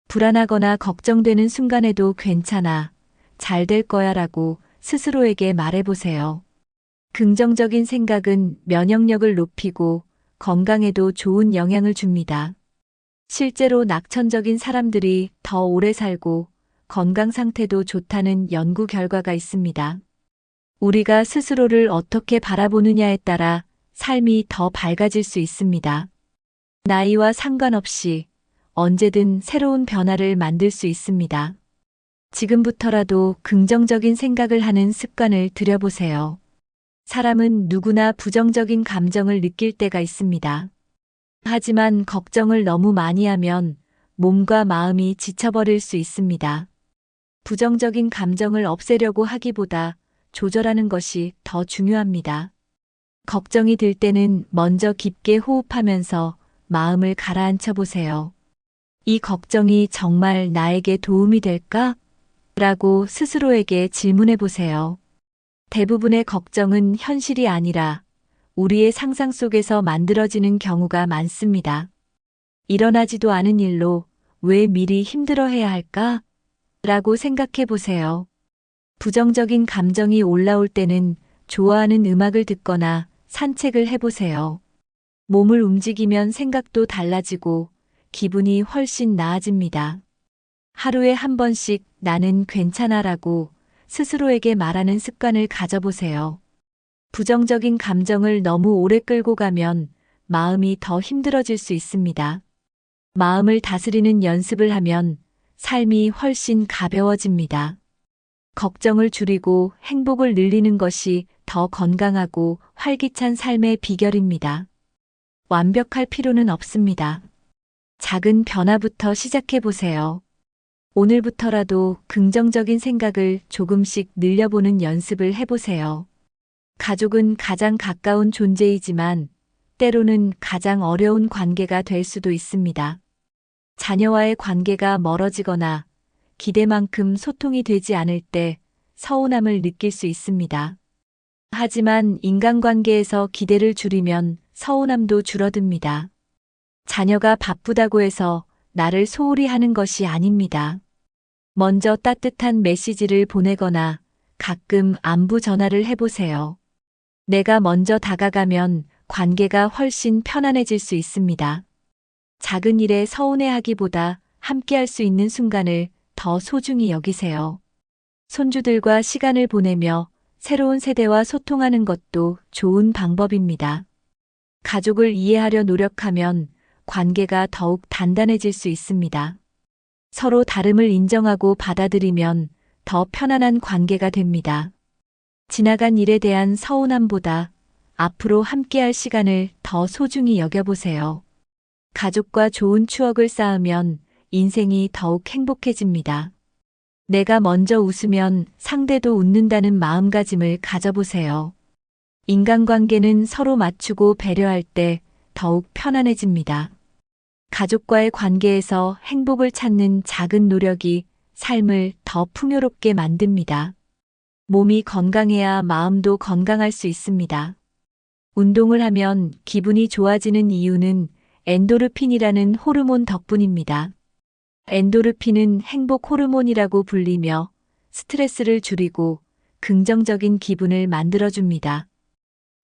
불안하거나 걱정되는 순간에도 괜찮아, 잘 될 거야 라고 스스로에게 말해보세요. 긍정적인 생각은 면역력을 높이고 건강에도 좋은 영향을 줍니다. 실제로 낙천적인 사람들이 더 오래 살고 건강 상태도 좋다는 연구 결과가 있습니다. 우리가 스스로를 어떻게 바라보느냐에 따라 삶이 더 밝아질 수 있습니다. 나이와 상관없이 언제든 새로운 변화를 만들 수 있습니다. 지금부터라도 긍정적인 생각을 하는 습관을 들여보세요. 사람은 누구나 부정적인 감정을 느낄 때가 있습니다. 하지만 걱정을 너무 많이 하면 몸과 마음이 지쳐버릴 수 있습니다. 부정적인 감정을 없애려고 하기보다 조절하는 것이 더 중요합니다. 걱정이 들 때는 먼저 깊게 호흡하면서 마음을 가라앉혀 보세요. 이 걱정이 정말 나에게 도움이 될까? 라고 스스로에게 질문해 보세요. 대부분의 걱정은 현실이 아니라 우리의 상상 속에서 만들어지는 경우가 많습니다. 일어나지도 않은 일로 왜 미리 힘들어해야 할까? 라고 생각해 보세요. 부정적인 감정이 올라올 때는 좋아하는 음악을 듣거나 산책을 해보세요. 몸을 움직이면 생각도 달라지고 기분이 훨씬 나아집니다. 하루에 한 번씩 나는 괜찮아라고 스스로에게 말하는 습관을 가져보세요. 부정적인 감정을 너무 오래 끌고 가면 마음이 더 힘들어질 수 있습니다. 마음을 다스리는 연습을 하면 삶이 훨씬 가벼워집니다. 걱정을 줄이고 행복을 늘리는 것이 더 건강하고 활기찬 삶의 비결입니다. 완벽할 필요는 없습니다. 작은 변화부터 시작해 보세요. 오늘부터라도 긍정적인 생각을 조금씩 늘려보는 연습을 해보세요. 가족은 가장 가까운 존재이지만 때로는 가장 어려운 관계가 될 수도 있습니다. 자녀와의 관계가 멀어지거나 기대만큼 소통이 되지 않을 때 서운함을 느낄 수 있습니다. 하지만 인간관계에서 기대를 줄이면 서운함도 줄어듭니다. 자녀가 바쁘다고 해서 나를 소홀히 하는 것이 아닙니다. 먼저 따뜻한 메시지를 보내거나 가끔 안부 전화를 해보세요. 내가 먼저 다가가면 관계가 훨씬 편안해질 수 있습니다. 작은 일에 서운해하기보다 함께할 수 있는 순간을 더 소중히 여기세요. 손주들과 시간을 보내며 새로운 세대와 소통하는 것도 좋은 방법입니다. 가족을 이해하려 노력하면 관계가 더욱 단단해질 수 있습니다. 서로 다름을 인정하고 받아들이면 더 편안한 관계가 됩니다. 지나간 일에 대한 서운함보다 앞으로 함께할 시간을 더 소중히 여겨보세요. 가족과 좋은 추억을 쌓으면 인생이 더욱 행복해집니다. 내가 먼저 웃으면 상대도 웃는다는 마음가짐을 가져보세요. 인간관계는 서로 맞추고 배려할 때 더욱 편안해집니다. 가족과의 관계에서 행복을 찾는 작은 노력이 삶을 더 풍요롭게 만듭니다. 몸이 건강해야 마음도 건강할 수 있습니다. 운동을 하면 기분이 좋아지는 이유는 엔도르핀이라는 호르몬 덕분입니다. 엔도르핀은 행복 호르몬이라고 불리며 스트레스를 줄이고 긍정적인 기분을 만들어줍니다.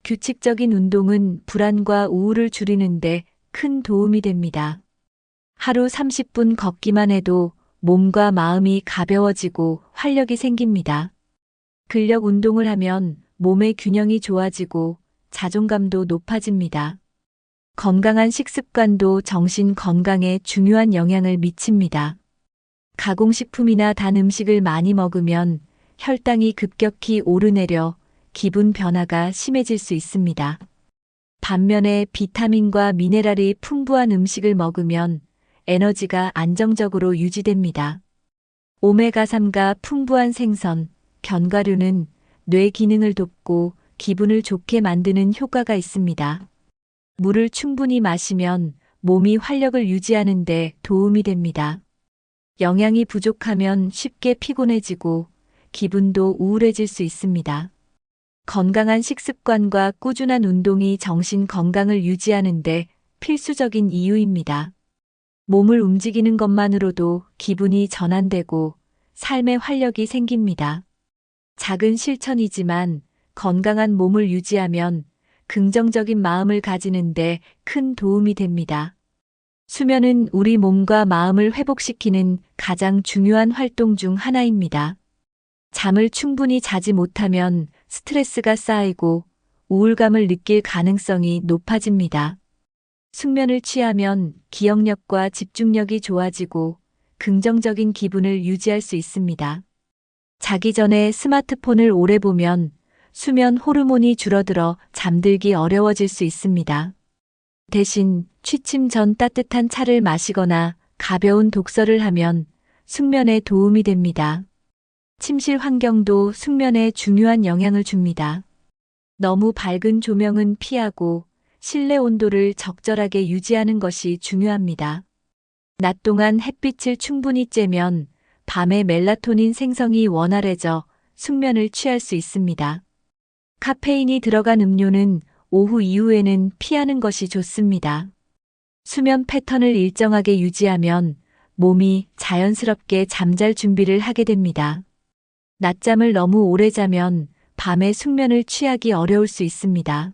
규칙적인 운동은 불안과 우울을 줄이는데 큰 도움이 됩니다. 하루 30분 걷기만 해도 몸과 마음이 가벼워지고 활력이 생깁니다. 근력 운동을 하면 몸의 균형이 좋아지고 자존감도 높아집니다. 건강한 식습관도 정신 건강에 중요한 영향을 미칩니다. 가공식품이나 단 음식을 많이 먹으면 혈당이 급격히 오르내려 기분 변화가 심해질 수 있습니다. 반면에 비타민과 미네랄이 풍부한 음식을 먹으면 에너지가 안정적으로 유지됩니다. 오메가3가 풍부한 생선, 견과류는 뇌 기능을 돕고 기분을 좋게 만드는 효과가 있습니다. 물을 충분히 마시면 몸이 활력을 유지하는 데 도움이 됩니다. 영양이 부족하면 쉽게 피곤해지고 기분도 우울해질 수 있습니다. 건강한 식습관과 꾸준한 운동이 정신 건강을 유지하는 데 필수적인 이유입니다. 몸을 움직이는 것만으로도 기분이 전환되고 삶의 활력이 생깁니다. 작은 실천이지만 건강한 몸을 유지하면 긍정적인 마음을 가지는데 큰 도움이 됩니다. 수면은 우리 몸과 마음을 회복시키는 가장 중요한 활동 중 하나입니다. 잠을 충분히 자지 못하면 스트레스가 쌓이고 우울감을 느낄 가능성이 높아집니다. 숙면을 취하면 기억력과 집중력이 좋아지고 긍정적인 기분을 유지할 수 있습니다. 자기 전에 스마트폰을 오래 보면 수면 호르몬이 줄어들어 잠들기 어려워질 수 있습니다. 대신 취침 전 따뜻한 차를 마시거나 가벼운 독서를 하면 숙면에 도움이 됩니다. 침실 환경도 숙면에 중요한 영향을 줍니다. 너무 밝은 조명은 피하고 실내 온도를 적절하게 유지하는 것이 중요합니다. 낮 동안 햇빛을 충분히 쬐면 밤에 멜라토닌 생성이 원활해져 숙면을 취할 수 있습니다. 카페인이 들어간 음료는 오후 이후에는 피하는 것이 좋습니다. 수면 패턴을 일정하게 유지하면 몸이 자연스럽게 잠잘 준비를 하게 됩니다. 낮잠을 너무 오래 자면 밤에 숙면을 취하기 어려울 수 있습니다.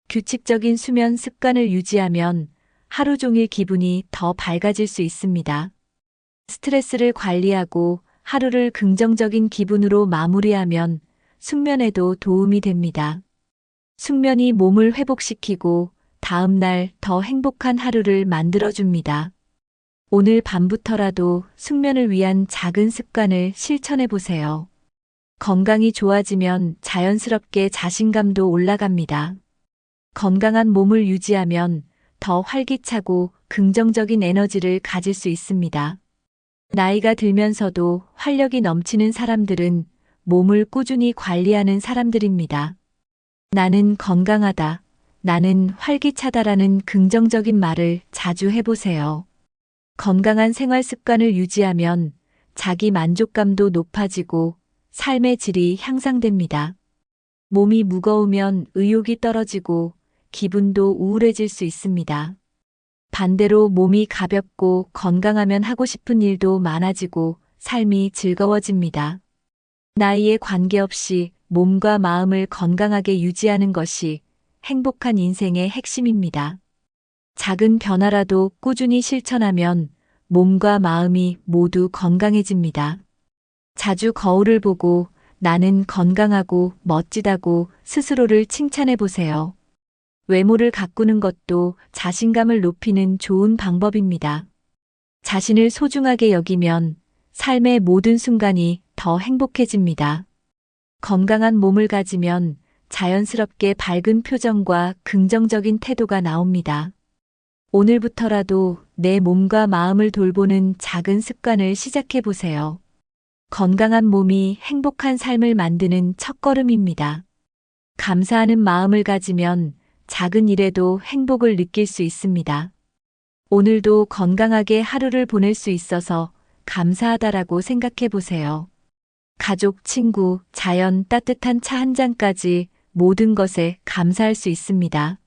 규칙적인 수면 습관을 유지하면 하루 종일 기분이 더 밝아질 수 있습니다. 스트레스를 관리하고 하루를 긍정적인 기분으로 마무리하면 숙면에도 도움이 됩니다. 숙면이 몸을 회복시키고 다음 날 더 행복한 하루를 만들어줍니다. 오늘 밤부터라도 숙면을 위한 작은 습관을 실천해 보세요. 건강이 좋아지면 자연스럽게 자신감도 올라갑니다. 건강한 몸을 유지하면 더 활기차고 긍정적인 에너지를 가질 수 있습니다. 나이가 들면서도 활력이 넘치는 사람들은 몸을 꾸준히 관리하는 사람들입니다. 나는 건강하다, 나는 활기차다라는 긍정적인 말을 자주 해보세요. 건강한 생활 습관을 유지하면 자기 만족감도 높아지고 삶의 질이 향상됩니다. 몸이 무거우면 의욕이 떨어지고 기분도 우울해질 수 있습니다. 반대로 몸이 가볍고 건강하면 하고 싶은 일도 많아지고 삶이 즐거워집니다. 나이에 관계없이 몸과 마음을 건강하게 유지하는 것이 행복한 인생의 핵심입니다. 작은 변화라도 꾸준히 실천하면 몸과 마음이 모두 건강해집니다. 자주 거울을 보고 나는 건강하고 멋지다고 스스로를 칭찬해 보세요. 외모를 가꾸는 것도 자신감을 높이는 좋은 방법입니다. 자신을 소중하게 여기면 삶의 모든 순간이 더 행복해집니다. 건강한 몸을 가지면 자연스럽게 밝은 표정과 긍정적인 태도가 나옵니다. 오늘부터라도 내 몸과 마음을 돌보는 작은 습관을 시작해 보세요. 건강한 몸이 행복한 삶을 만드는 첫걸음입니다. 감사하는 마음을 가지면 작은 일에도 행복을 느낄 수 있습니다. 오늘도 건강하게 하루를 보낼 수 있어서 감사하다라고 생각해 보세요. 가족, 친구, 자연, 따뜻한 차 한 잔까지 모든 것에 감사할 수 있습니다.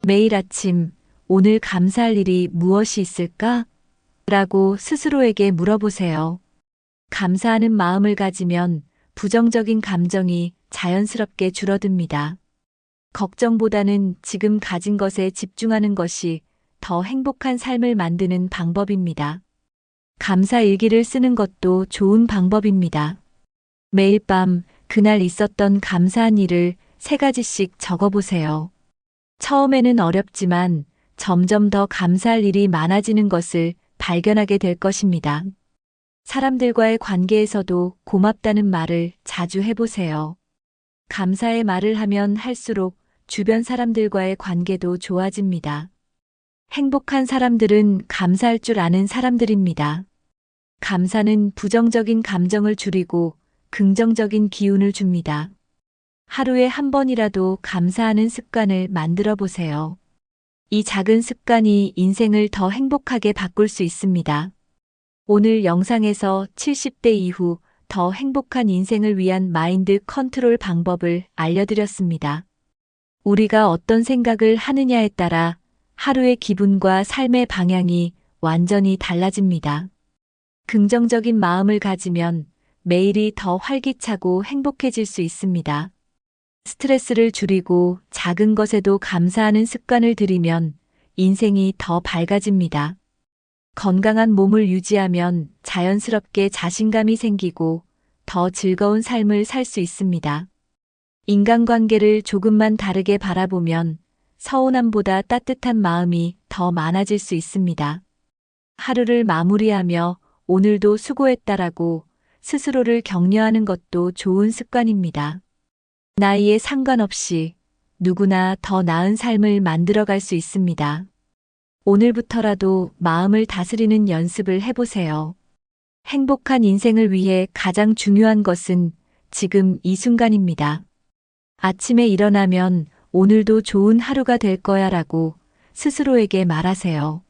매일 아침, 오늘 감사할 일이 무엇이 있을까? 라고 스스로에게 물어보세요. 감사하는 마음을 가지면 부정적인 감정이 자연스럽게 줄어듭니다. 걱정보다는 지금 가진 것에 집중하는 것이 더 행복한 삶을 만드는 방법입니다. 감사 일기를 쓰는 것도 좋은 방법입니다. 매일 밤 그날 있었던 감사한 일을 3가지씩 적어보세요. 처음에는 어렵지만 점점 더 감사할 일이 많아지는 것을 발견하게 될 것입니다. 사람들과의 관계에서도 고맙다는 말을 자주 해보세요. 감사의 말을 하면 할수록 주변 사람들과의 관계도 좋아집니다. 행복한 사람들은 감사할 줄 아는 사람들입니다. 감사는 부정적인 감정을 줄이고 긍정적인 기운을 줍니다. 하루에 한 번이라도 감사하는 습관을 만들어 보세요. 이 작은 습관이 인생을 더 행복하게 바꿀 수 있습니다. 오늘 영상에서 70대 이후 더 행복한 인생을 위한 마인드 컨트롤 방법을 알려드렸습니다. 우리가 어떤 생각을 하느냐에 따라 하루의 기분과 삶의 방향이 완전히 달라집니다. 긍정적인 마음을 가지면 매일이 더 활기차고 행복해질 수 있습니다. 스트레스를 줄이고 작은 것에도 감사하는 습관을 들이면 인생이 더 밝아집니다. 건강한 몸을 유지하면 자연스럽게 자신감이 생기고 더 즐거운 삶을 살 수 있습니다. 인간관계를 조금만 다르게 바라보면 서운함보다 따뜻한 마음이 더 많아질 수 있습니다. 하루를 마무리하며 오늘도 수고했다라고 스스로를 격려하는 것도 좋은 습관입니다. 나이에 상관없이 누구나 더 나은 삶을 만들어갈 수 있습니다. 오늘부터라도 마음을 다스리는 연습을 해보세요. 행복한 인생을 위해 가장 중요한 것은 지금 이 순간입니다. 아침에 일어나면 오늘도 좋은 하루가 될 거야 라고 스스로에게 말하세요.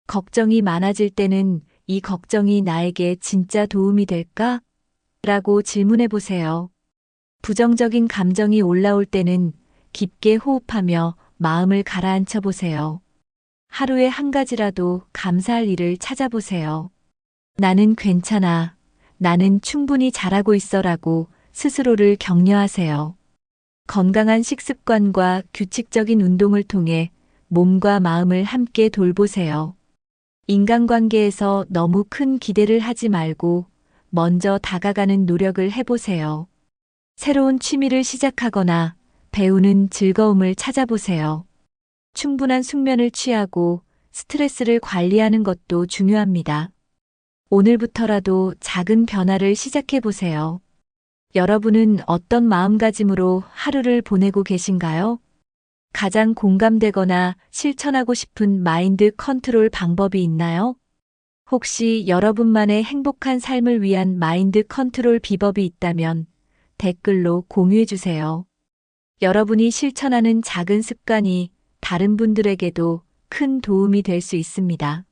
걱정이 많아질 때는 이 걱정이 나에게 진짜 도움이 될까? 라고 질문해 보세요. 부정적인 감정이 올라올 때는 깊게 호흡하며 마음을 가라앉혀 보세요. 하루에 한 가지라도 감사할 일을 찾아보세요. 나는 괜찮아. 나는 충분히 잘하고 있어 라고 스스로를 격려하세요. 건강한 식습관과 규칙적인 운동을 통해 몸과 마음을 함께 돌보세요. 인간관계에서 너무 큰 기대를 하지 말고 먼저 다가가는 노력을 해보세요. 새로운 취미를 시작하거나 배우는 즐거움을 찾아보세요. 충분한 숙면을 취하고 스트레스를 관리하는 것도 중요합니다. 오늘부터라도 작은 변화를 시작해 보세요. 여러분은 어떤 마음가짐으로 하루를 보내고 계신가요? 가장 공감되거나 실천하고 싶은 마인드 컨트롤 방법이 있나요? 혹시 여러분만의 행복한 삶을 위한 마인드 컨트롤 비법이 있다면 댓글로 공유해 주세요. 여러분이 실천하는 작은 습관이 다른 분들에게도 큰 도움이 될 수 있습니다.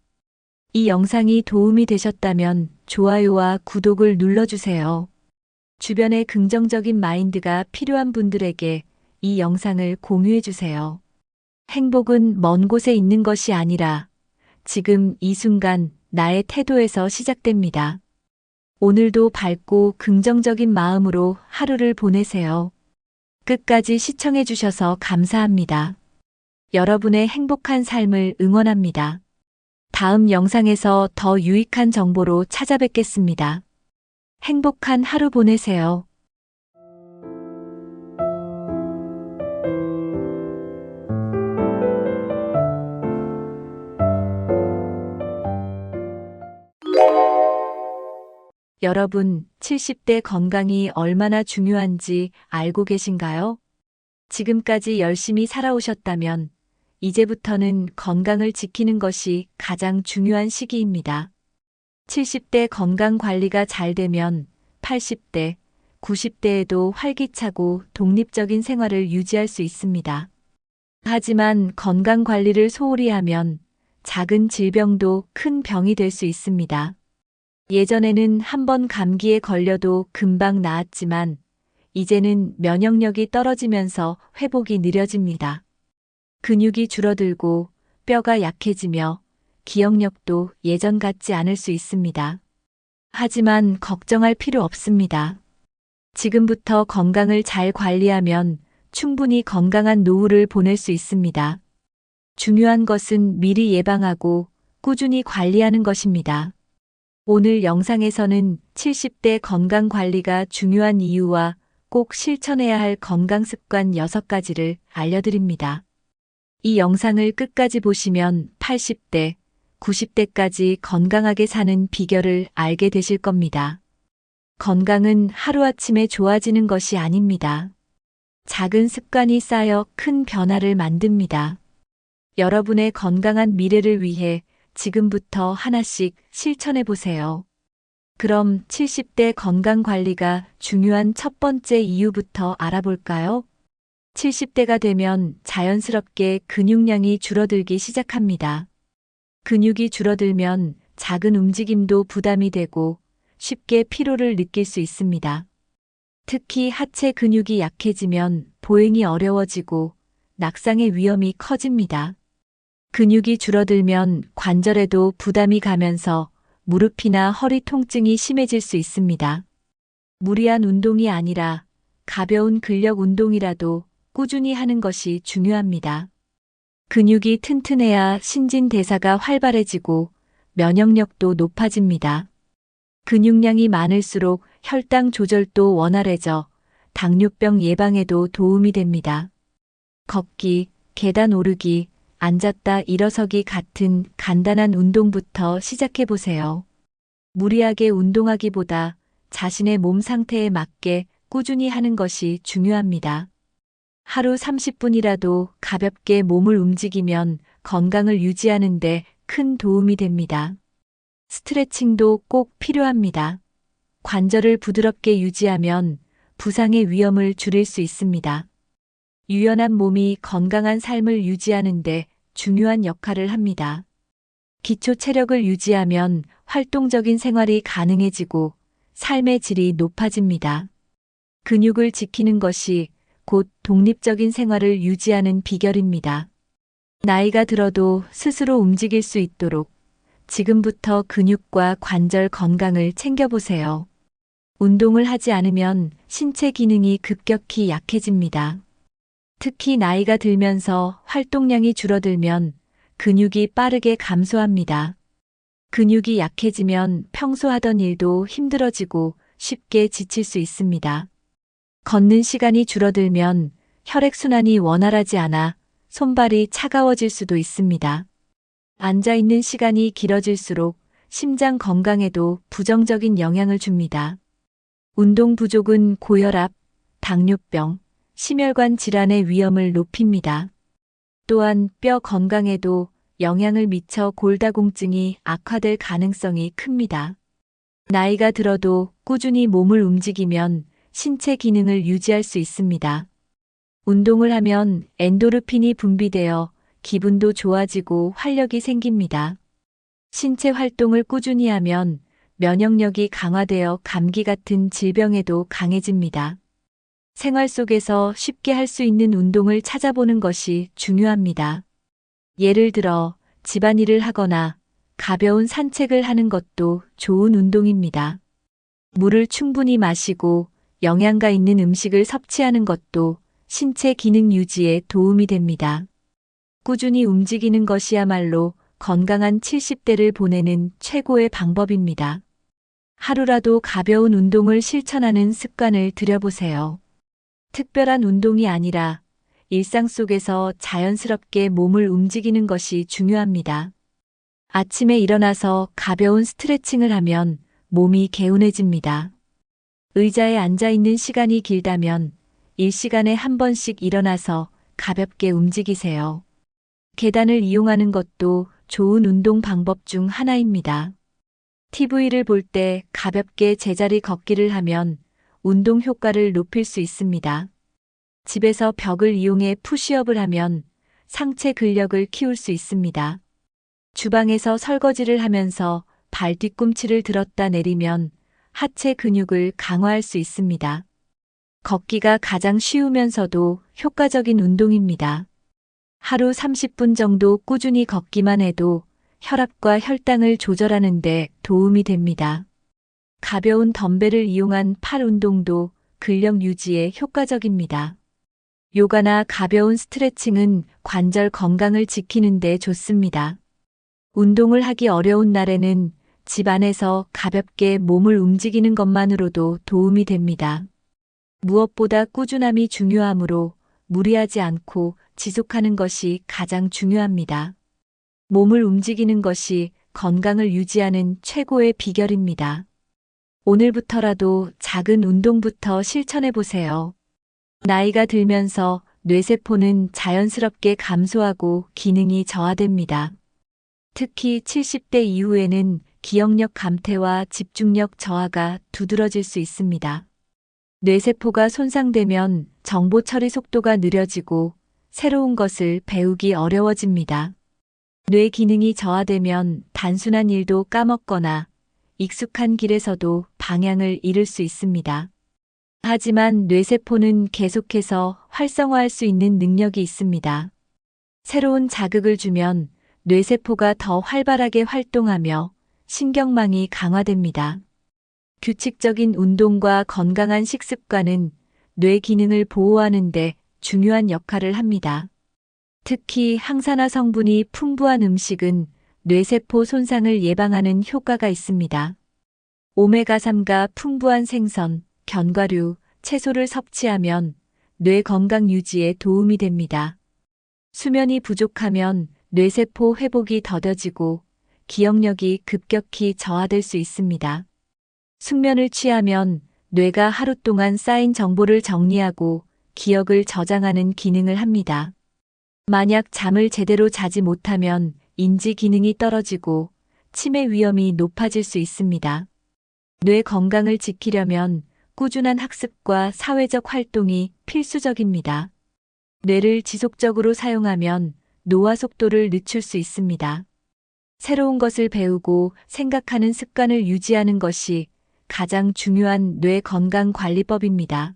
이 영상이 도움이 되셨다면 좋아요와 구독을 눌러주세요. 주변에 긍정적인 마인드가 필요한 분들에게 이 영상을 공유해 주세요. 행복은 먼 곳에 있는 것이 아니라 지금 이 순간 나의 태도에서 시작됩니다. 오늘도 밝고 긍정적인 마음으로 하루를 보내세요. 끝까지 시청해 주셔서 감사합니다. 여러분의 행복한 삶을 응원합니다. 다음 영상에서 더 유익한 정보로 찾아뵙겠습니다. 행복한 하루 보내세요. 여러분, 70대 건강이 얼마나 중요한지 알고 계신가요? 지금까지 열심히 살아오셨다면 이제부터는 건강을 지키는 것이 가장 중요한 시기입니다. 70대 건강 관리가 잘 되면 80대, 90대에도 활기차고 독립적인 생활을 유지할 수 있습니다. 하지만 건강 관리를 소홀히 하면 작은 질병도 큰 병이 될 수 있습니다. 예전에는 한 번 감기에 걸려도 금방 나았지만 이제는 면역력이 떨어지면서 회복이 느려집니다. 근육이 줄어들고 뼈가 약해지며 기억력도 예전 같지 않을 수 있습니다. 하지만 걱정할 필요 없습니다. 지금부터 건강을 잘 관리하면 충분히 건강한 노후를 보낼 수 있습니다. 중요한 것은 미리 예방하고 꾸준히 관리하는 것입니다. 오늘 영상에서는 70대 건강 관리가 중요한 이유와 꼭 실천해야 할 건강 습관 6가지를 알려드립니다. 이 영상을 끝까지 보시면 80대, 90대까지 건강하게 사는 비결을 알게 되실 겁니다. 건강은 하루아침에 좋아지는 것이 아닙니다. 작은 습관이 쌓여 큰 변화를 만듭니다. 여러분의 건강한 미래를 위해 지금부터 하나씩 실천해 보세요. 그럼 70대 건강 관리가 중요한 첫 번째 이유부터 알아볼까요? 70대가 되면 자연스럽게 근육량이 줄어들기 시작합니다. 근육이 줄어들면 작은 움직임도 부담이 되고 쉽게 피로를 느낄 수 있습니다. 특히 하체 근육이 약해지면 보행이 어려워지고 낙상의 위험이 커집니다. 근육이 줄어들면 관절에도 부담이 가면서 무릎이나 허리 통증이 심해질 수 있습니다. 무리한 운동이 아니라 가벼운 근력 운동이라도 꾸준히 하는 것이 중요합니다. 근육이 튼튼해야 신진대사가 활발해지고 면역력도 높아집니다. 근육량이 많을수록 혈당 조절도 원활해져 당뇨병 예방에도 도움이 됩니다. 걷기, 계단 오르기, 앉았다 일어서기 같은 간단한 운동부터 시작해 보세요. 무리하게 운동하기보다 자신의 몸 상태에 맞게 꾸준히 하는 것이 중요합니다. 하루 30분이라도 가볍게 몸을 움직이면 건강을 유지하는 데 큰 도움이 됩니다. 스트레칭도 꼭 필요합니다. 관절을 부드럽게 유지하면 부상의 위험을 줄일 수 있습니다. 유연한 몸이 건강한 삶을 유지하는 데 중요한 역할을 합니다. 기초 체력을 유지하면 활동적인 생활이 가능해지고 삶의 질이 높아집니다. 근육을 지키는 것이 곧 독립적인 생활을 유지하는 비결입니다. 나이가 들어도 스스로 움직일 수 있도록 지금부터 근육과 관절 건강을 챙겨보세요. 운동을 하지 않으면 신체 기능이 급격히 약해집니다. 특히 나이가 들면서 활동량이 줄어들면 근육이 빠르게 감소합니다. 근육이 약해지면 평소 하던 일도 힘들어지고 쉽게 지칠 수 있습니다. 걷는 시간이 줄어들면 혈액순환이 원활하지 않아 손발이 차가워질 수도 있습니다. 앉아있는 시간이 길어질수록 심장 건강에도 부정적인 영향을 줍니다. 운동 부족은 고혈압, 당뇨병, 심혈관 질환의 위험을 높입니다. 또한 뼈 건강에도 영향을 미쳐 골다공증이 악화될 가능성이 큽니다. 나이가 들어도 꾸준히 몸을 움직이면 신체 기능을 유지할 수 있습니다. 운동을 하면 엔도르핀이 분비되어 기분도 좋아지고 활력이 생깁니다. 신체 활동을 꾸준히 하면 면역력이 강화되어 감기 같은 질병에도 강해집니다. 생활 속에서 쉽게 할 수 있는 운동을 찾아보는 것이 중요합니다. 예를 들어 집안일을 하거나 가벼운 산책을 하는 것도 좋은 운동입니다. 물을 충분히 마시고 영양가 있는 음식을 섭취하는 것도 신체 기능 유지에 도움이 됩니다. 꾸준히 움직이는 것이야말로 건강한 70대를 보내는 최고의 방법입니다. 하루라도 가벼운 운동을 실천하는 습관을 들여보세요. 특별한 운동이 아니라 일상 속에서 자연스럽게 몸을 움직이는 것이 중요합니다. 아침에 일어나서 가벼운 스트레칭을 하면 몸이 개운해집니다. 의자에 앉아 있는 시간이 길다면 1시간에 한 번씩 일어나서 가볍게 움직이세요. 계단을 이용하는 것도 좋은 운동 방법 중 하나입니다. TV를 볼 때 가볍게 제자리 걷기를 하면 운동 효과를 높일 수 있습니다. 집에서 벽을 이용해 푸시업을 하면 상체 근력을 키울 수 있습니다. 주방에서 설거지를 하면서 발 뒤꿈치를 들었다 내리면 하체 근육을 강화할 수 있습니다. 걷기가 가장 쉬우면서도 효과적인 운동입니다. 하루 30분 정도 꾸준히 걷기만 해도 혈압과 혈당을 조절하는 데 도움이 됩니다. 가벼운 덤벨을 이용한 팔 운동도 근력 유지에 효과적입니다. 요가나 가벼운 스트레칭은 관절 건강을 지키는 데 좋습니다. 운동을 하기 어려운 날에는 집 안에서 가볍게 몸을 움직이는 것만으로도 도움이 됩니다. 무엇보다 꾸준함이 중요하므로 무리하지 않고 지속하는 것이 가장 중요합니다. 몸을 움직이는 것이 건강을 유지하는 최고의 비결입니다. 오늘부터라도 작은 운동부터 실천해 보세요. 나이가 들면서 뇌세포는 자연스럽게 감소하고 기능이 저하됩니다. 특히 70대 이후에는 기억력 감퇴와 집중력 저하가 두드러질 수 있습니다. 뇌세포가 손상되면 정보 처리 속도가 느려지고 새로운 것을 배우기 어려워집니다. 뇌 기능이 저하되면 단순한 일도 까먹거나 익숙한 길에서도 방향을 잃을 수 있습니다. 하지만 뇌세포는 계속해서 활성화할 수 있는 능력이 있습니다. 새로운 자극을 주면 뇌세포가 더 활발하게 활동하며 신경망이 강화됩니다. 규칙적인 운동과 건강한 식습관은 뇌 기능을 보호하는 데 중요한 역할을 합니다. 특히 항산화 성분이 풍부한 음식은 뇌세포 손상을 예방하는 효과가 있습니다. 오메가3가 풍부한 생선, 견과류, 채소를 섭취하면 뇌 건강 유지에 도움이 됩니다. 수면이 부족하면 뇌세포 회복이 더뎌지고 기억력이 급격히 저하될 수 있습니다. 숙면을 취하면 뇌가 하루 동안 쌓인 정보를 정리하고 기억을 저장하는 기능을 합니다. 만약 잠을 제대로 자지 못하면 인지 기능이 떨어지고 치매 위험이 높아질 수 있습니다. 뇌 건강을 지키려면 꾸준한 학습과 사회적 활동이 필수적입니다. 뇌를 지속적으로 사용하면 노화 속도를 늦출 수 있습니다. 새로운 것을 배우고 생각하는 습관을 유지하는 것이 가장 중요한 뇌 건강 관리법입니다.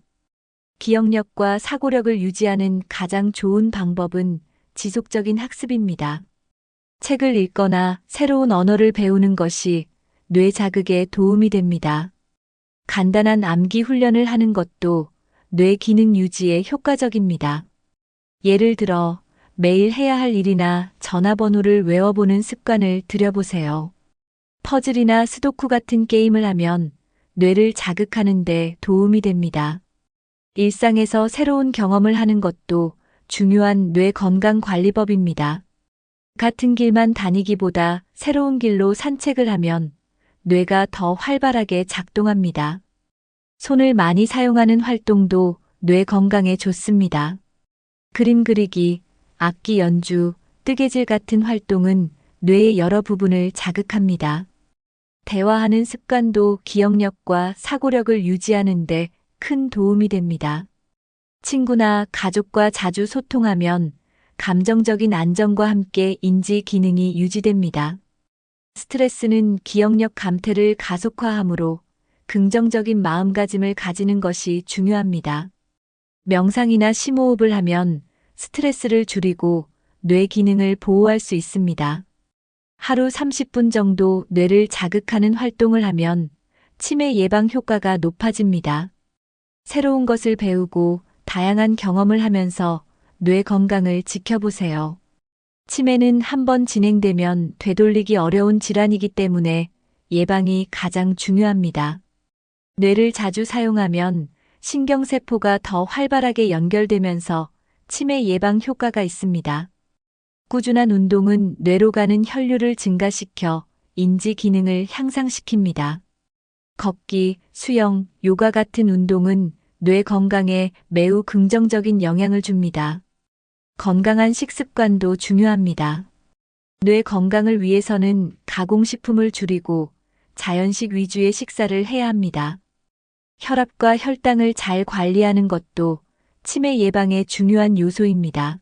기억력과 사고력을 유지하는 가장 좋은 방법은 지속적인 학습입니다. 책을 읽거나 새로운 언어를 배우는 것이 뇌 자극에 도움이 됩니다. 간단한 암기 훈련을 하는 것도 뇌 기능 유지에 효과적입니다. 예를 들어 매일 해야 할 일이나 전화번호를 외워보는 습관을 들여보세요. 퍼즐이나 스도쿠 같은 게임을 하면 뇌를 자극하는 데 도움이 됩니다. 일상에서 새로운 경험을 하는 것도 중요한 뇌 건강 관리법입니다. 같은 길만 다니기보다 새로운 길로 산책을 하면 뇌가 더 활발하게 작동합니다. 손을 많이 사용하는 활동도 뇌 건강에 좋습니다. 그림 그리기, 악기 연주, 뜨개질 같은 활동은 뇌의 여러 부분을 자극합니다. 대화하는 습관도 기억력과 사고력을 유지하는 데 큰 도움이 됩니다. 친구나 가족과 자주 소통하면 감정적인 안정과 함께 인지 기능이 유지됩니다. 스트레스는 기억력 감퇴를 가속화하므로 긍정적인 마음가짐을 가지는 것이 중요합니다. 명상이나 심호흡을 하면 스트레스를 줄이고 뇌 기능을 보호할 수 있습니다. 하루 30분 정도 뇌를 자극하는 활동을 하면 치매 예방 효과가 높아집니다. 새로운 것을 배우고 다양한 경험을 하면서 뇌 건강을 지켜보세요. 치매는 한번 진행되면 되돌리기 어려운 질환이기 때문에 예방이 가장 중요합니다. 뇌를 자주 사용하면 신경세포가 더 활발하게 연결되면서 치매 예방 효과가 있습니다. 꾸준한 운동은 뇌로 가는 혈류를 증가시켜 인지 기능을 향상시킵니다. 걷기, 수영, 요가 같은 운동은 뇌 건강에 매우 긍정적인 영향을 줍니다. 건강한 식습관도 중요합니다. 뇌 건강을 위해서는 가공식품을 줄이고 자연식 위주의 식사를 해야 합니다. 혈압과 혈당을 잘 관리하는 것도 치매 예방에 중요한 요소입니다.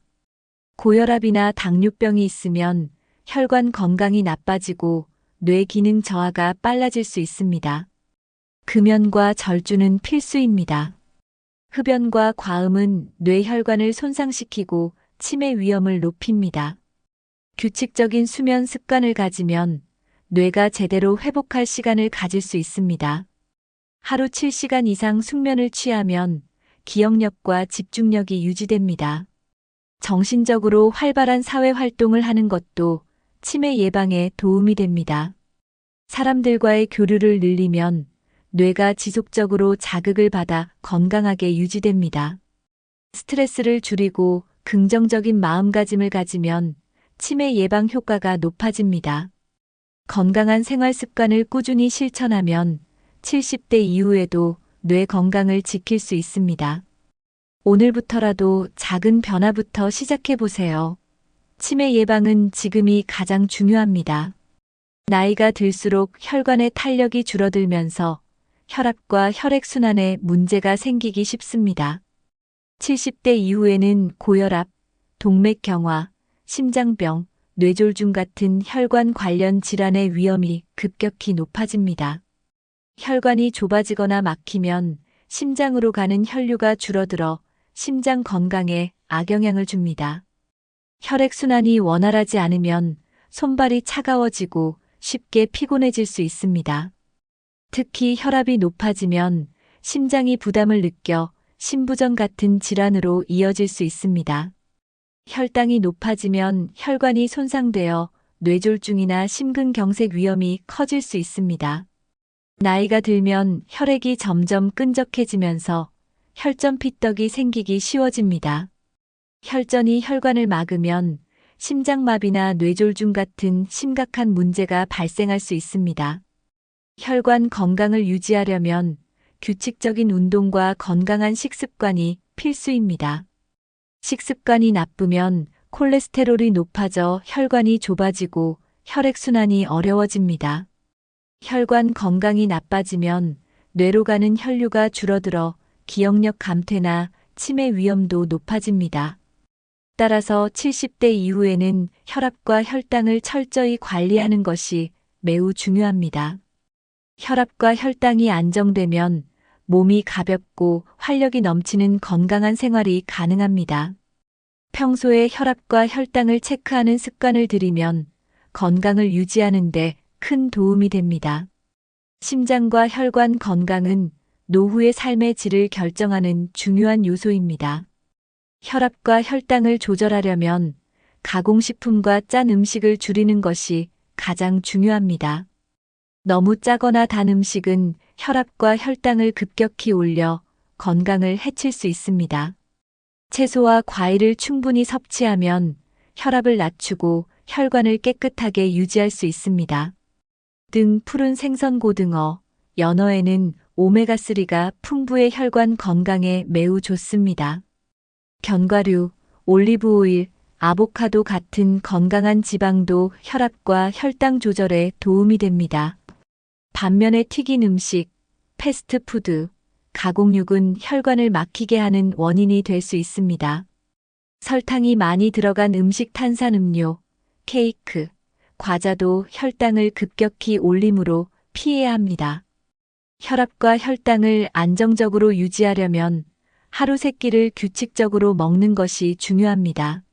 고혈압이나 당뇨병이 있으면 혈관 건강이 나빠지고 뇌 기능 저하가 빨라질 수 있습니다. 금연과 절주는 필수입니다. 흡연과 과음은 뇌 혈관을 손상시키고 치매 위험을 높입니다. 규칙적인 수면 습관을 가지면 뇌가 제대로 회복할 시간을 가질 수 있습니다. 하루 7시간 이상 숙면을 취하면 기억력과 집중력이 유지됩니다. 정신적으로 활발한 사회 활동을 하는 것도 치매 예방에 도움이 됩니다. 사람들과의 교류를 늘리면 뇌가 지속적으로 자극을 받아 건강하게 유지됩니다. 스트레스를 줄이고 긍정적인 마음가짐을 가지면 치매 예방 효과가 높아집니다. 건강한 생활 습관을 꾸준히 실천하면 70대 이후에도 뇌 건강을 지킬 수 있습니다. 오늘부터라도 작은 변화부터 시작해 보세요. 치매 예방은 지금이 가장 중요합니다. 나이가 들수록 혈관의 탄력이 줄어들면서 혈압과 혈액순환에 문제가 생기기 쉽습니다. 70대 이후에는 고혈압, 동맥경화, 심장병, 뇌졸중 같은 혈관 관련 질환의 위험이 급격히 높아집니다. 혈관이 좁아지거나 막히면 심장으로 가는 혈류가 줄어들어 심장 건강에 악영향을 줍니다. 혈액순환이 원활하지 않으면 손발이 차가워지고 쉽게 피곤해질 수 있습니다. 특히 혈압이 높아지면 심장이 부담을 느껴 심부전 같은 질환으로 이어질 수 있습니다. 혈당이 높아지면 혈관이 손상되어 뇌졸중이나 심근경색 위험이 커질 수 있습니다. 나이가 들면 혈액이 점점 끈적해지면서 혈전 피떡이 생기기 쉬워집니다. 혈전이 혈관을 막으면 심장마비나 뇌졸중 같은 심각한 문제가 발생할 수 있습니다. 혈관 건강을 유지하려면 규칙적인 운동과 건강한 식습관이 필수입니다. 식습관이 나쁘면 콜레스테롤이 높아져 혈관이 좁아지고 혈액순환이 어려워집니다. 혈관 건강이 나빠지면 뇌로 가는 혈류가 줄어들어 기억력 감퇴나 치매 위험도 높아집니다. 따라서 70대 이후에는 혈압과 혈당을 철저히 관리하는 것이 매우 중요합니다. 혈압과 혈당이 안정되면 몸이 가볍고 활력이 넘치는 건강한 생활이 가능합니다. 평소에 혈압과 혈당을 체크하는 습관을 들이면 건강을 유지하는 데 큰 도움이 됩니다. 심장과 혈관 건강은 노후의 삶의 질을 결정하는 중요한 요소입니다. 혈압과 혈당을 조절하려면 가공식품과 짠 음식을 줄이는 것이 가장 중요합니다. 너무 짜거나 단 음식은 혈압과 혈당을 급격히 올려 건강을 해칠 수 있습니다. 채소와 과일을 충분히 섭취하면 혈압을 낮추고 혈관을 깨끗하게 유지할 수 있습니다. 등 푸른 생선 고등어, 연어에는 오메가3가 풍부해 혈관 건강에 매우 좋습니다. 견과류, 올리브오일, 아보카도 같은 건강한 지방도 혈압과 혈당 조절에 도움이 됩니다. 반면에 튀긴 음식, 패스트푸드, 가공육은 혈관을 막히게 하는 원인이 될 수 있습니다. 설탕이 많이 들어간 음식, 탄산음료, 케이크, 과자도 혈당을 급격히 올리므로 피해야 합니다. 혈압과 혈당을 안정적으로 유지하려면 하루 3끼를 규칙적으로 먹는 것이 중요합니다.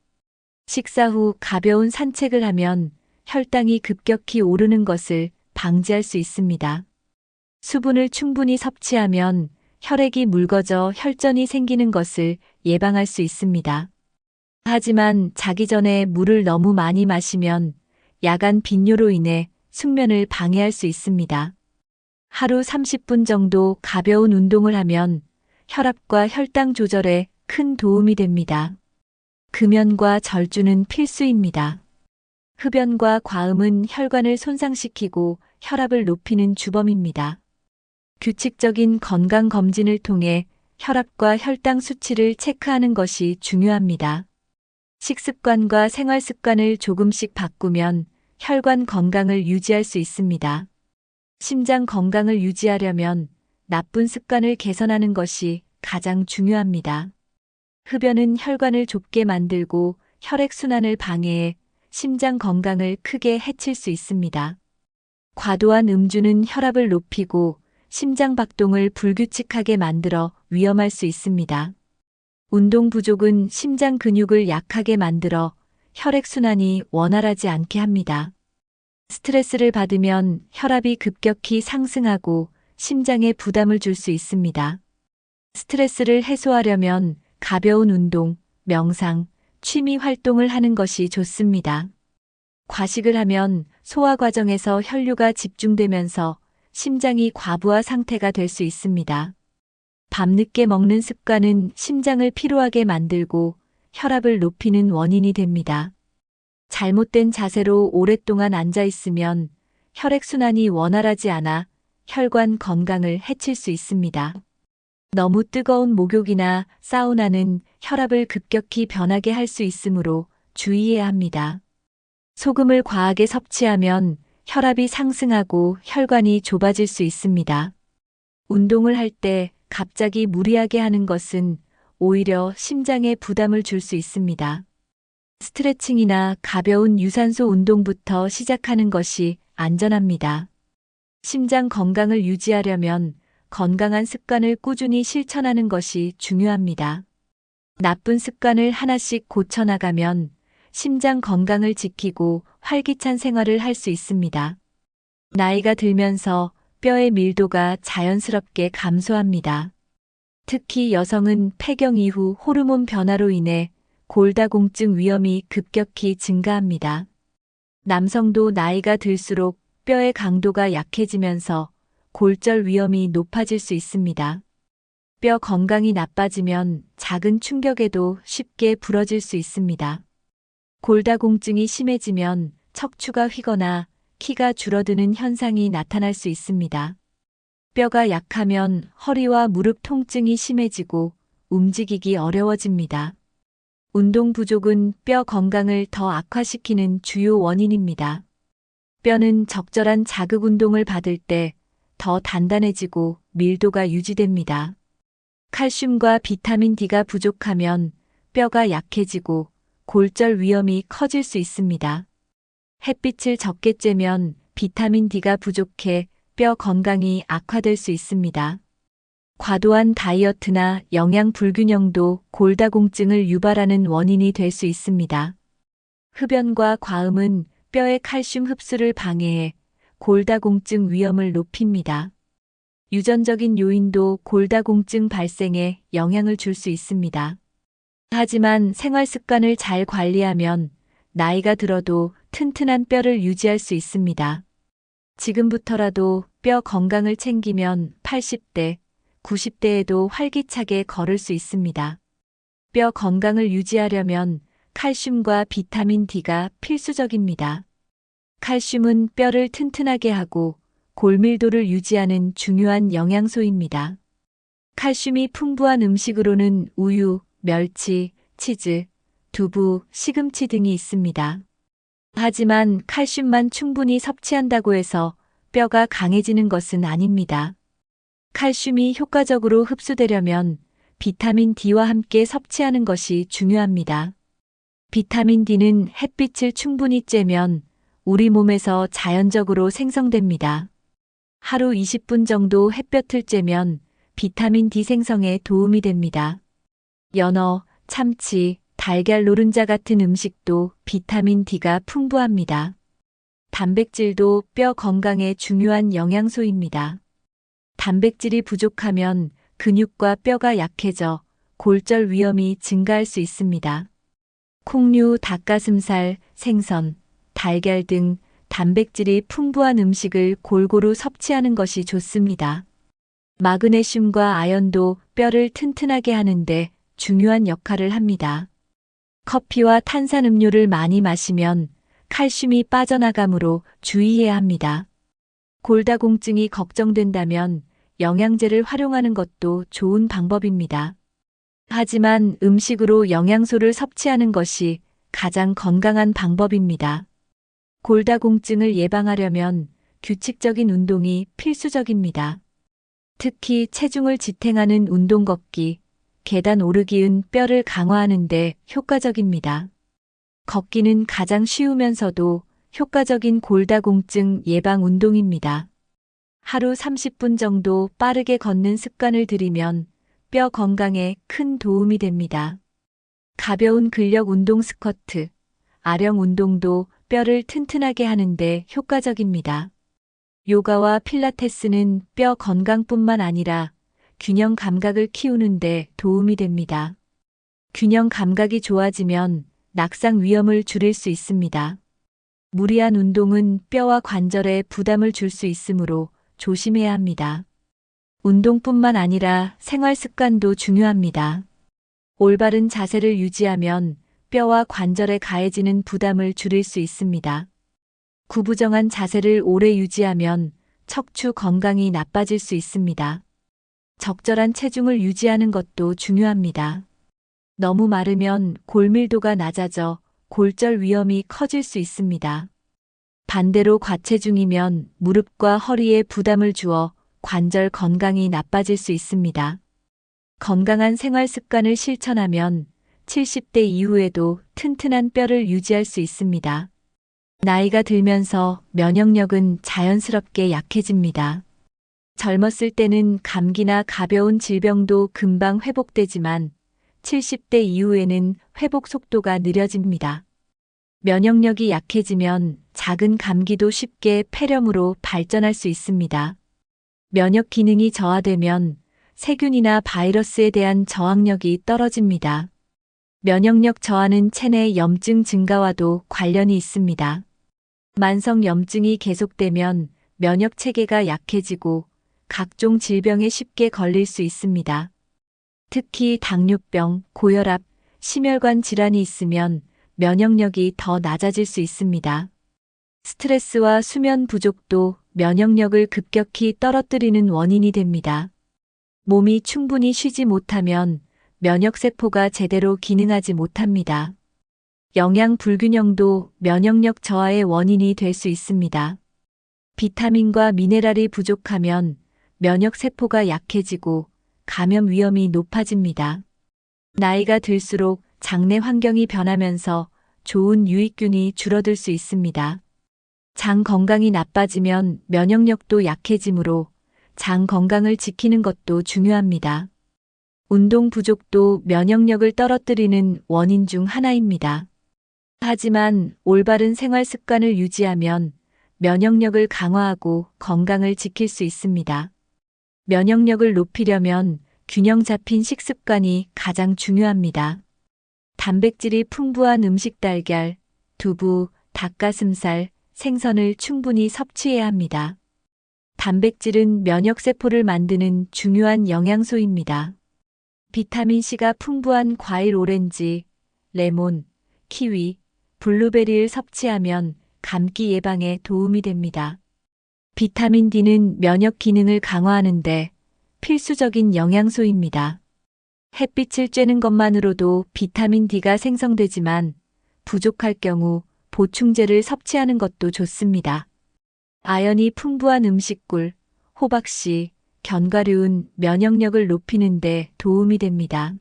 식사 후 가벼운 산책을 하면 혈당이 급격히 오르는 것을 방지할 수 있습니다. 수분을 충분히 섭취하면 혈액이 묽어져 혈전이 생기는 것을 예방할 수 있습니다. 하지만 자기 전에 물을 너무 많이 마시면 야간 빈뇨로 인해 숙면을 방해할 수 있습니다. 하루 30분 정도 가벼운 운동을 하면 혈압과 혈당 조절에 큰 도움이 됩니다. 금연과 절주는 필수입니다. 흡연과 과음은 혈관을 손상시키고 혈압을 높이는 주범입니다. 규칙적인 건강검진을 통해 혈압과 혈당 수치를 체크하는 것이 중요합니다. 식습관과 생활습관을 조금씩 바꾸면 혈관 건강을 유지할 수 있습니다. 심장 건강을 유지하려면 나쁜 습관을 개선하는 것이 가장 중요합니다. 흡연은 혈관을 좁게 만들고 혈액순환을 방해해 심장 건강을 크게 해칠 수 있습니다. 과도한 음주는 혈압을 높이고 심장 박동을 불규칙하게 만들어 위험할 수 있습니다. 운동 부족은 심장 근육을 약하게 만들어 혈액순환이 원활하지 않게 합니다. 스트레스를 받으면 혈압이 급격히 상승하고 심장에 부담을 줄 수 있습니다. 스트레스를 해소하려면 가벼운 운동, 명상, 취미 활동을 하는 것이 좋습니다. 과식을 하면 소화 과정에서 혈류가 집중되면서 심장이 과부하 상태가 될 수 있습니다. 밤늦게 먹는 습관은 심장을 피로하게 만들고 혈압을 높이는 원인이 됩니다. 잘못된 자세로 오랫동안 앉아 있으면 혈액순환이 원활하지 않아 혈관 건강을 해칠 수 있습니다. 너무 뜨거운 목욕이나 사우나는 혈압을 급격히 변하게 할 수 있으므로 주의해야 합니다. 소금을 과하게 섭취하면 혈압이 상승하고 혈관이 좁아질 수 있습니다. 운동을 할 때 갑자기 무리하게 하는 것은 오히려 심장에 부담을 줄 수 있습니다. 스트레칭이나 가벼운 유산소 운동부터 시작하는 것이 안전합니다. 심장 건강을 유지하려면 건강한 습관을 꾸준히 실천하는 것이 중요합니다. 나쁜 습관을 하나씩 고쳐나가면 심장 건강을 지키고 활기찬 생활을 할 수 있습니다. 나이가 들면서 뼈의 밀도가 자연스럽게 감소합니다. 특히 여성은 폐경 이후 호르몬 변화로 인해 골다공증 위험이 급격히 증가합니다. 남성도 나이가 들수록 뼈의 강도가 약해지면서 골절 위험이 높아질 수 있습니다. 뼈 건강이 나빠지면 작은 충격에도 쉽게 부러질 수 있습니다. 골다공증이 심해지면 척추가 휘거나 키가 줄어드는 현상이 나타날 수 있습니다. 뼈가 약하면 허리와 무릎 통증이 심해지고 움직이기 어려워집니다. 운동 부족은 뼈 건강을 더 악화시키는 주요 원인입니다. 뼈는 적절한 자극 운동을 받을 때 더 단단해지고 밀도가 유지됩니다. 칼슘과 비타민 D가 부족하면 뼈가 약해지고 골절 위험이 커질 수 있습니다. 햇빛을 적게 쬐면 비타민 D가 부족해 뼈 건강이 악화될 수 있습니다. 과도한 다이어트나 영양 불균형도 골다공증을 유발하는 원인이 될 수 있습니다. 흡연과 과음은 뼈의 칼슘 흡수를 방해해 골다공증 위험을 높입니다. 유전적인 요인도 골다공증 발생에 영향을 줄 수 있습니다. 하지만 생활 습관을 잘 관리하면 나이가 들어도 튼튼한 뼈를 유지할 수 있습니다. 지금부터라도 뼈 건강을 챙기면 80대, 90대에도 활기차게 걸을 수 있습니다. 뼈 건강을 유지하려면 칼슘과 비타민 D가 필수적입니다. 칼슘은 뼈를 튼튼하게 하고 골밀도를 유지하는 중요한 영양소입니다. 칼슘이 풍부한 음식으로는 우유, 멸치, 치즈, 두부, 시금치 등이 있습니다. 하지만 칼슘만 충분히 섭취한다고 해서 뼈가 강해지는 것은 아닙니다. 칼슘이 효과적으로 흡수되려면 비타민 D와 함께 섭취하는 것이 중요합니다. 비타민 D는 햇빛을 충분히 쬐면 우리 몸에서 자연적으로 생성됩니다. 하루 20분 정도 햇볕을 쬐면 비타민 D 생성에 도움이 됩니다. 연어, 참치, 달걀 노른자 같은 음식도 비타민 D가 풍부합니다. 단백질도 뼈 건강에 중요한 영양소입니다. 단백질이 부족하면 근육과 뼈가 약해져 골절 위험이 증가할 수 있습니다. 콩류, 닭가슴살, 생선, 달걀 등 단백질이 풍부한 음식을 골고루 섭취하는 것이 좋습니다. 마그네슘과 아연도 뼈를 튼튼하게 하는데 중요한 역할을 합니다. 커피와 탄산음료를 많이 마시면 칼슘이 빠져나가므로 주의해야 합니다. 골다공증이 걱정된다면 영양제를 활용하는 것도 좋은 방법입니다. 하지만 음식으로 영양소를 섭취하는 것이 가장 건강한 방법입니다. 골다공증을 예방하려면 규칙적인 운동이 필수적입니다. 특히 체중을 지탱하는 운동 걷기, 계단 오르기은 뼈를 강화하는 데 효과적입니다. 걷기는 가장 쉬우면서도 효과적인 골다공증 예방 운동입니다. 하루 30분 정도 빠르게 걷는 습관을 들이면 뼈 건강에 큰 도움이 됩니다. 가벼운 근력 운동 스쿼트, 아령 운동도 뼈를 튼튼하게 하는데 효과적입니다. 요가와 필라테스는 뼈 건강뿐만 아니라 균형 감각을 키우는데 도움이 됩니다. 균형 감각이 좋아지면 낙상 위험을 줄일 수 있습니다. 무리한 운동은 뼈와 관절에 부담을 줄 수 있으므로 조심해야 합니다. 운동뿐만 아니라 생활 습관도 중요합니다. 올바른 자세를 유지하면 뼈와 관절에 가해지는 부담을 줄일 수 있습니다. 구부정한 자세를 오래 유지하면 척추 건강이 나빠질 수 있습니다. 적절한 체중을 유지하는 것도 중요합니다. 너무 마르면 골밀도가 낮아져 골절 위험이 커질 수 있습니다. 반대로 과체중이면 무릎과 허리에 부담을 주어 관절 건강이 나빠질 수 있습니다. 건강한 생활 습관을 실천하면 70대 이후에도 튼튼한 뼈를 유지할 수 있습니다. 나이가 들면서 면역력은 자연스럽게 약해집니다. 젊었을 때는 감기나 가벼운 질병도 금방 회복되지만 70대 이후에는 회복 속도가 느려집니다. 면역력이 약해지면 작은 감기도 쉽게 폐렴으로 발전할 수 있습니다. 면역 기능이 저하되면 세균이나 바이러스에 대한 저항력이 떨어집니다. 면역력 저하는 체내 염증 증가와도 관련이 있습니다. 만성 염증이 계속되면 면역 체계가 약해지고 각종 질병에 쉽게 걸릴 수 있습니다. 특히 당뇨병, 고혈압, 심혈관 질환이 있으면 면역력이 더 낮아질 수 있습니다. 스트레스와 수면 부족도 면역력을 급격히 떨어뜨리는 원인이 됩니다. 몸이 충분히 쉬지 못하면 면역세포가 제대로 기능하지 못합니다. 영양 불균형도 면역력 저하의 원인이 될 수 있습니다. 비타민과 미네랄이 부족하면 면역세포가 약해지고 감염 위험이 높아집니다. 나이가 들수록 장내 환경이 변하면서 좋은 유익균이 줄어들 수 있습니다. 장 건강이 나빠지면 면역력도 약해지므로 장 건강을 지키는 것도 중요합니다. 운동 부족도 면역력을 떨어뜨리는 원인 중 하나입니다. 하지만 올바른 생활 습관을 유지하면 면역력을 강화하고 건강을 지킬 수 있습니다. 면역력을 높이려면 균형 잡힌 식습관이 가장 중요합니다. 단백질이 풍부한 음식 달걀, 두부, 닭가슴살, 생선을 충분히 섭취해야 합니다. 단백질은 면역세포를 만드는 중요한 영양소입니다. 비타민C가 풍부한 과일 오렌지, 레몬, 키위, 블루베리를 섭취하면 감기 예방에 도움이 됩니다. 비타민 D는 면역 기능을 강화하는데 필수적인 영양소입니다. 햇빛을 쬐는 것만으로도 비타민 D가 생성되지만 부족할 경우 보충제를 섭취하는 것도 좋습니다. 아연이 풍부한 음식꿀, 호박씨, 견과류는 면역력을 높이는 데 도움이 됩니다.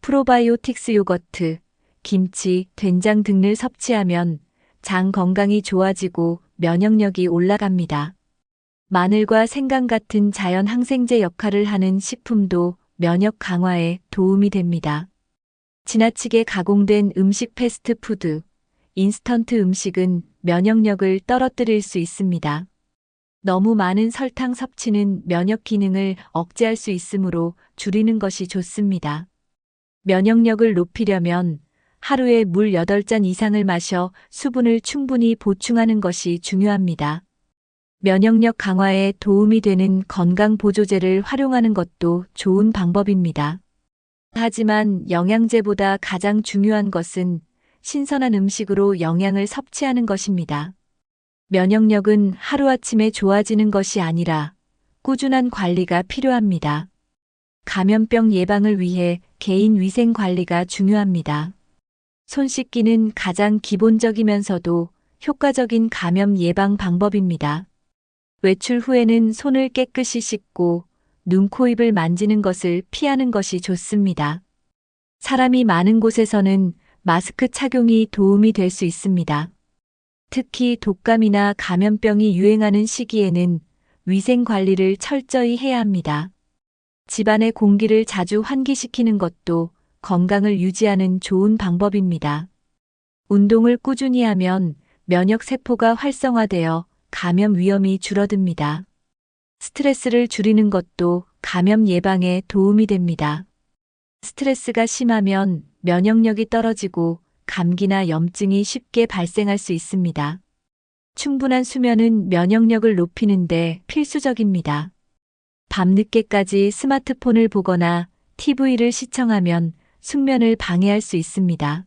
프로바이오틱스 요거트, 김치, 된장 등을 섭취하면 장 건강이 좋아지고 면역력이 올라갑니다. 마늘과 생강 같은 자연 항생제 역할을 하는 식품도 면역 강화에 도움이 됩니다. 지나치게 가공된 음식 패스트푸드, 인스턴트 음식은 면역력을 떨어뜨릴 수 있습니다. 너무 많은 설탕 섭취는 면역 기능을 억제할 수 있으므로 줄이는 것이 좋습니다. 면역력을 높이려면 하루에 물 8잔 이상을 마셔 수분을 충분히 보충하는 것이 중요합니다. 면역력 강화에 도움이 되는 건강보조제를 활용하는 것도 좋은 방법입니다. 하지만 영양제보다 가장 중요한 것은 신선한 음식으로 영양을 섭취하는 것입니다. 면역력은 하루아침에 좋아지는 것이 아니라 꾸준한 관리가 필요합니다. 감염병 예방을 위해 개인 위생 관리가 중요합니다. 손 씻기는 가장 기본적이면서도 효과적인 감염 예방 방법입니다. 외출 후에는 손을 깨끗이 씻고 눈, 코, 입을 만지는 것을 피하는 것이 좋습니다. 사람이 많은 곳에서는 마스크 착용이 도움이 될 수 있습니다. 특히 독감이나 감염병이 유행하는 시기에는 위생 관리를 철저히 해야 합니다. 집안의 공기를 자주 환기시키는 것도 건강을 유지하는 좋은 방법입니다. 운동을 꾸준히 하면 면역 세포가 활성화되어 감염 위험이 줄어듭니다. 스트레스를 줄이는 것도 감염 예방에 도움이 됩니다. 스트레스가 심하면 면역력이 떨어지고 감기나 염증이 쉽게 발생할 수 있습니다. 충분한 수면은 면역력을 높이는 데 필수적입니다. 밤늦게까지 스마트폰을 보거나 TV를 시청하면 숙면을 방해할 수 있습니다.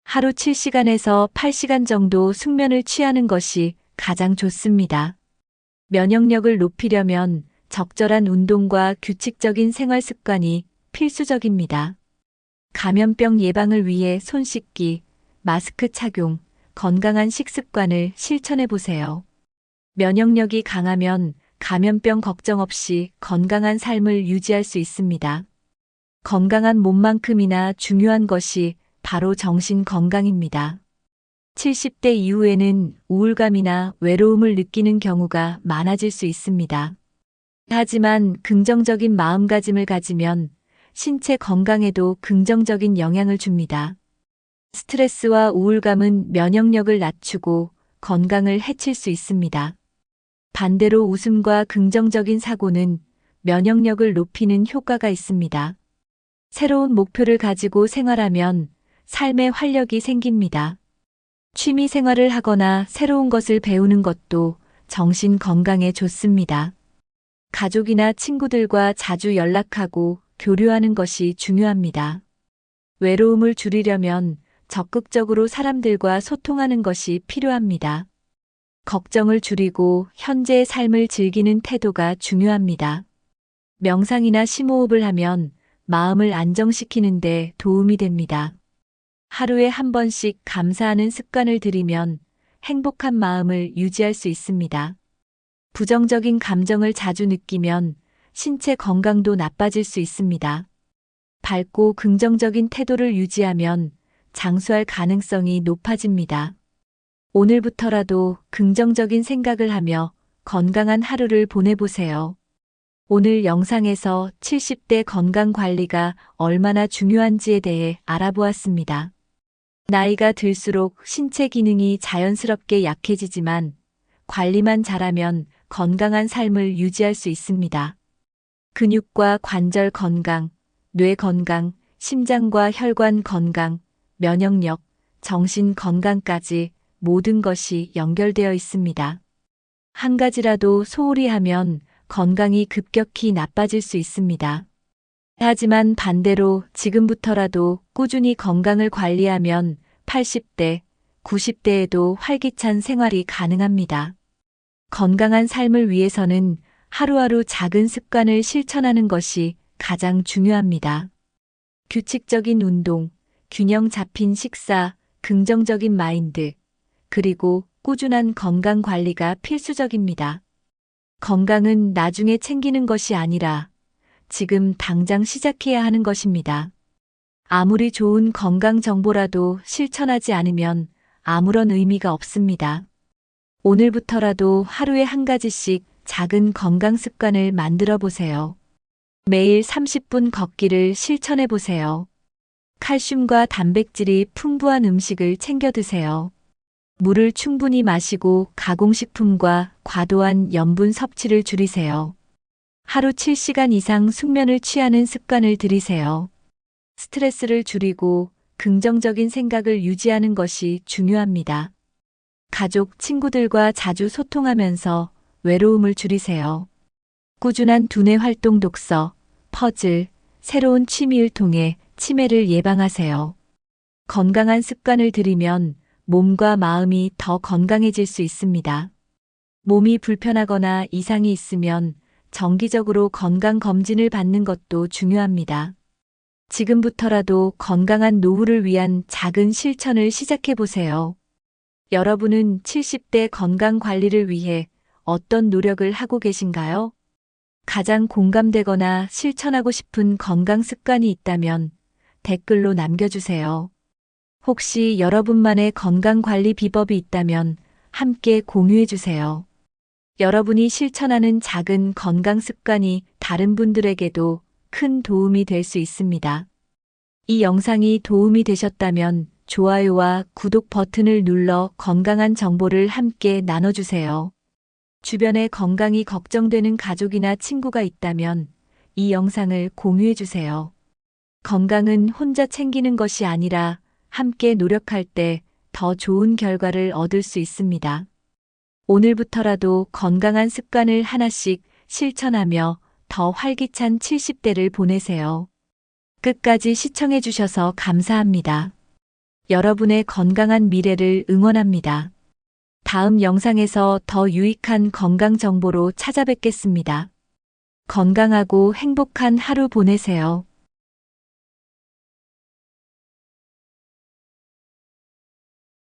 하루 7시간에서 8시간 정도 숙면을 취하는 것이 가장 좋습니다. 면역력을 높이려면 적절한 운동과 규칙적인 생활 습관이 필수적입니다. 감염병 예방을 위해 손 씻기, 마스크 착용, 건강한 식습관을 실천해 보세요. 면역력이 강하면 감염병 걱정 없이 건강한 삶을 유지할 수 있습니다. 건강한 몸만큼이나 중요한 것이 바로 정신 건강입니다. 70대 이후에는 우울감이나 외로움을 느끼는 경우가 많아질 수 있습니다. 하지만 긍정적인 마음가짐을 가지면 신체 건강에도 긍정적인 영향을 줍니다. 스트레스와 우울감은 면역력을 낮추고 건강을 해칠 수 있습니다. 반대로 웃음과 긍정적인 사고는 면역력을 높이는 효과가 있습니다. 새로운 목표를 가지고 생활하면 삶에 활력이 생깁니다. 취미 생활을 하거나 새로운 것을 배우는 것도 정신 건강에 좋습니다. 가족이나 친구들과 자주 연락하고 교류하는 것이 중요합니다. 외로움을 줄이려면 적극적으로 사람들과 소통하는 것이 필요합니다. 걱정을 줄이고 현재의 삶을 즐기는 태도가 중요합니다. 명상이나 심호흡을 하면 마음을 안정시키는 데 도움이 됩니다. 하루에 한 번씩 감사하는 습관을 들이면 행복한 마음을 유지할 수 있습니다. 부정적인 감정을 자주 느끼면 신체 건강도 나빠질 수 있습니다. 밝고 긍정적인 태도를 유지하면 장수할 가능성이 높아집니다. 오늘부터라도 긍정적인 생각을 하며 건강한 하루를 보내보세요. 오늘 영상에서 70대 건강 관리가 얼마나 중요한지에 대해 알아보았습니다. 나이가 들수록 신체 기능이 자연스럽게 약해지지만 관리만 잘하면 건강한 삶을 유지할 수 있습니다. 근육과 관절 건강, 뇌 건강, 심장과 혈관 건강, 면역력, 정신 건강까지 모든 것이 연결되어 있습니다. 한 가지라도 소홀히 하면 건강이 급격히 나빠질 수 있습니다. 하지만 반대로 지금부터라도 꾸준히 건강을 관리하면 80대, 90대에도 활기찬 생활이 가능합니다. 건강한 삶을 위해서는 하루하루 작은 습관을 실천하는 것이 가장 중요합니다. 규칙적인 운동, 균형 잡힌 식사, 긍정적인 마인드, 그리고 꾸준한 건강 관리가 필수적입니다. 건강은 나중에 챙기는 것이 아니라 지금 당장 시작해야 하는 것입니다. 아무리 좋은 건강 정보라도 실천하지 않으면 아무런 의미가 없습니다. 오늘부터라도 하루에 한 가지씩 작은 건강 습관을 만들어 보세요. 매일 30분 걷기를 실천해 보세요. 칼슘과 단백질이 풍부한 음식을 챙겨 드세요. 물을 충분히 마시고 가공식품과 과도한 염분 섭취를 줄이세요. 하루 7시간 이상 숙면을 취하는 습관을 들이세요. 스트레스를 줄이고 긍정적인 생각을 유지하는 것이 중요합니다. 가족, 친구들과 자주 소통하면서 외로움을 줄이세요. 꾸준한 두뇌 활동 독서, 퍼즐, 새로운 취미를 통해 치매를 예방하세요. 건강한 습관을 들이면 몸과 마음이 더 건강해질 수 있습니다. 몸이 불편하거나 이상이 있으면 정기적으로 건강검진을 받는 것도 중요합니다. 지금부터라도 건강한 노후를 위한 작은 실천을 시작해 보세요. 여러분은 70대 건강 관리를 위해 어떤 노력을 하고 계신가요? 가장 공감되거나 실천하고 싶은 건강 습관이 있다면 댓글로 남겨주세요. 혹시 여러분만의 건강 관리 비법이 있다면 함께 공유해 주세요. 여러분이 실천하는 작은 건강 습관이 다른 분들에게도 큰 도움이 될 수 있습니다. 이 영상이 도움이 되셨다면 좋아요와 구독 버튼을 눌러 건강한 정보를 함께 나눠주세요. 주변에 건강이 걱정되는 가족이나 친구가 있다면 이 영상을 공유해 주세요. 건강은 혼자 챙기는 것이 아니라 함께 노력할 때 더 좋은 결과를 얻을 수 있습니다. 오늘부터라도 건강한 습관을 하나씩 실천하며 더 활기찬 70대를 보내세요. 끝까지 시청해 주셔서 감사합니다. 여러분의 건강한 미래를 응원합니다. 다음 영상에서 더 유익한 건강 정보로 찾아뵙겠습니다. 건강하고 행복한 하루 보내세요.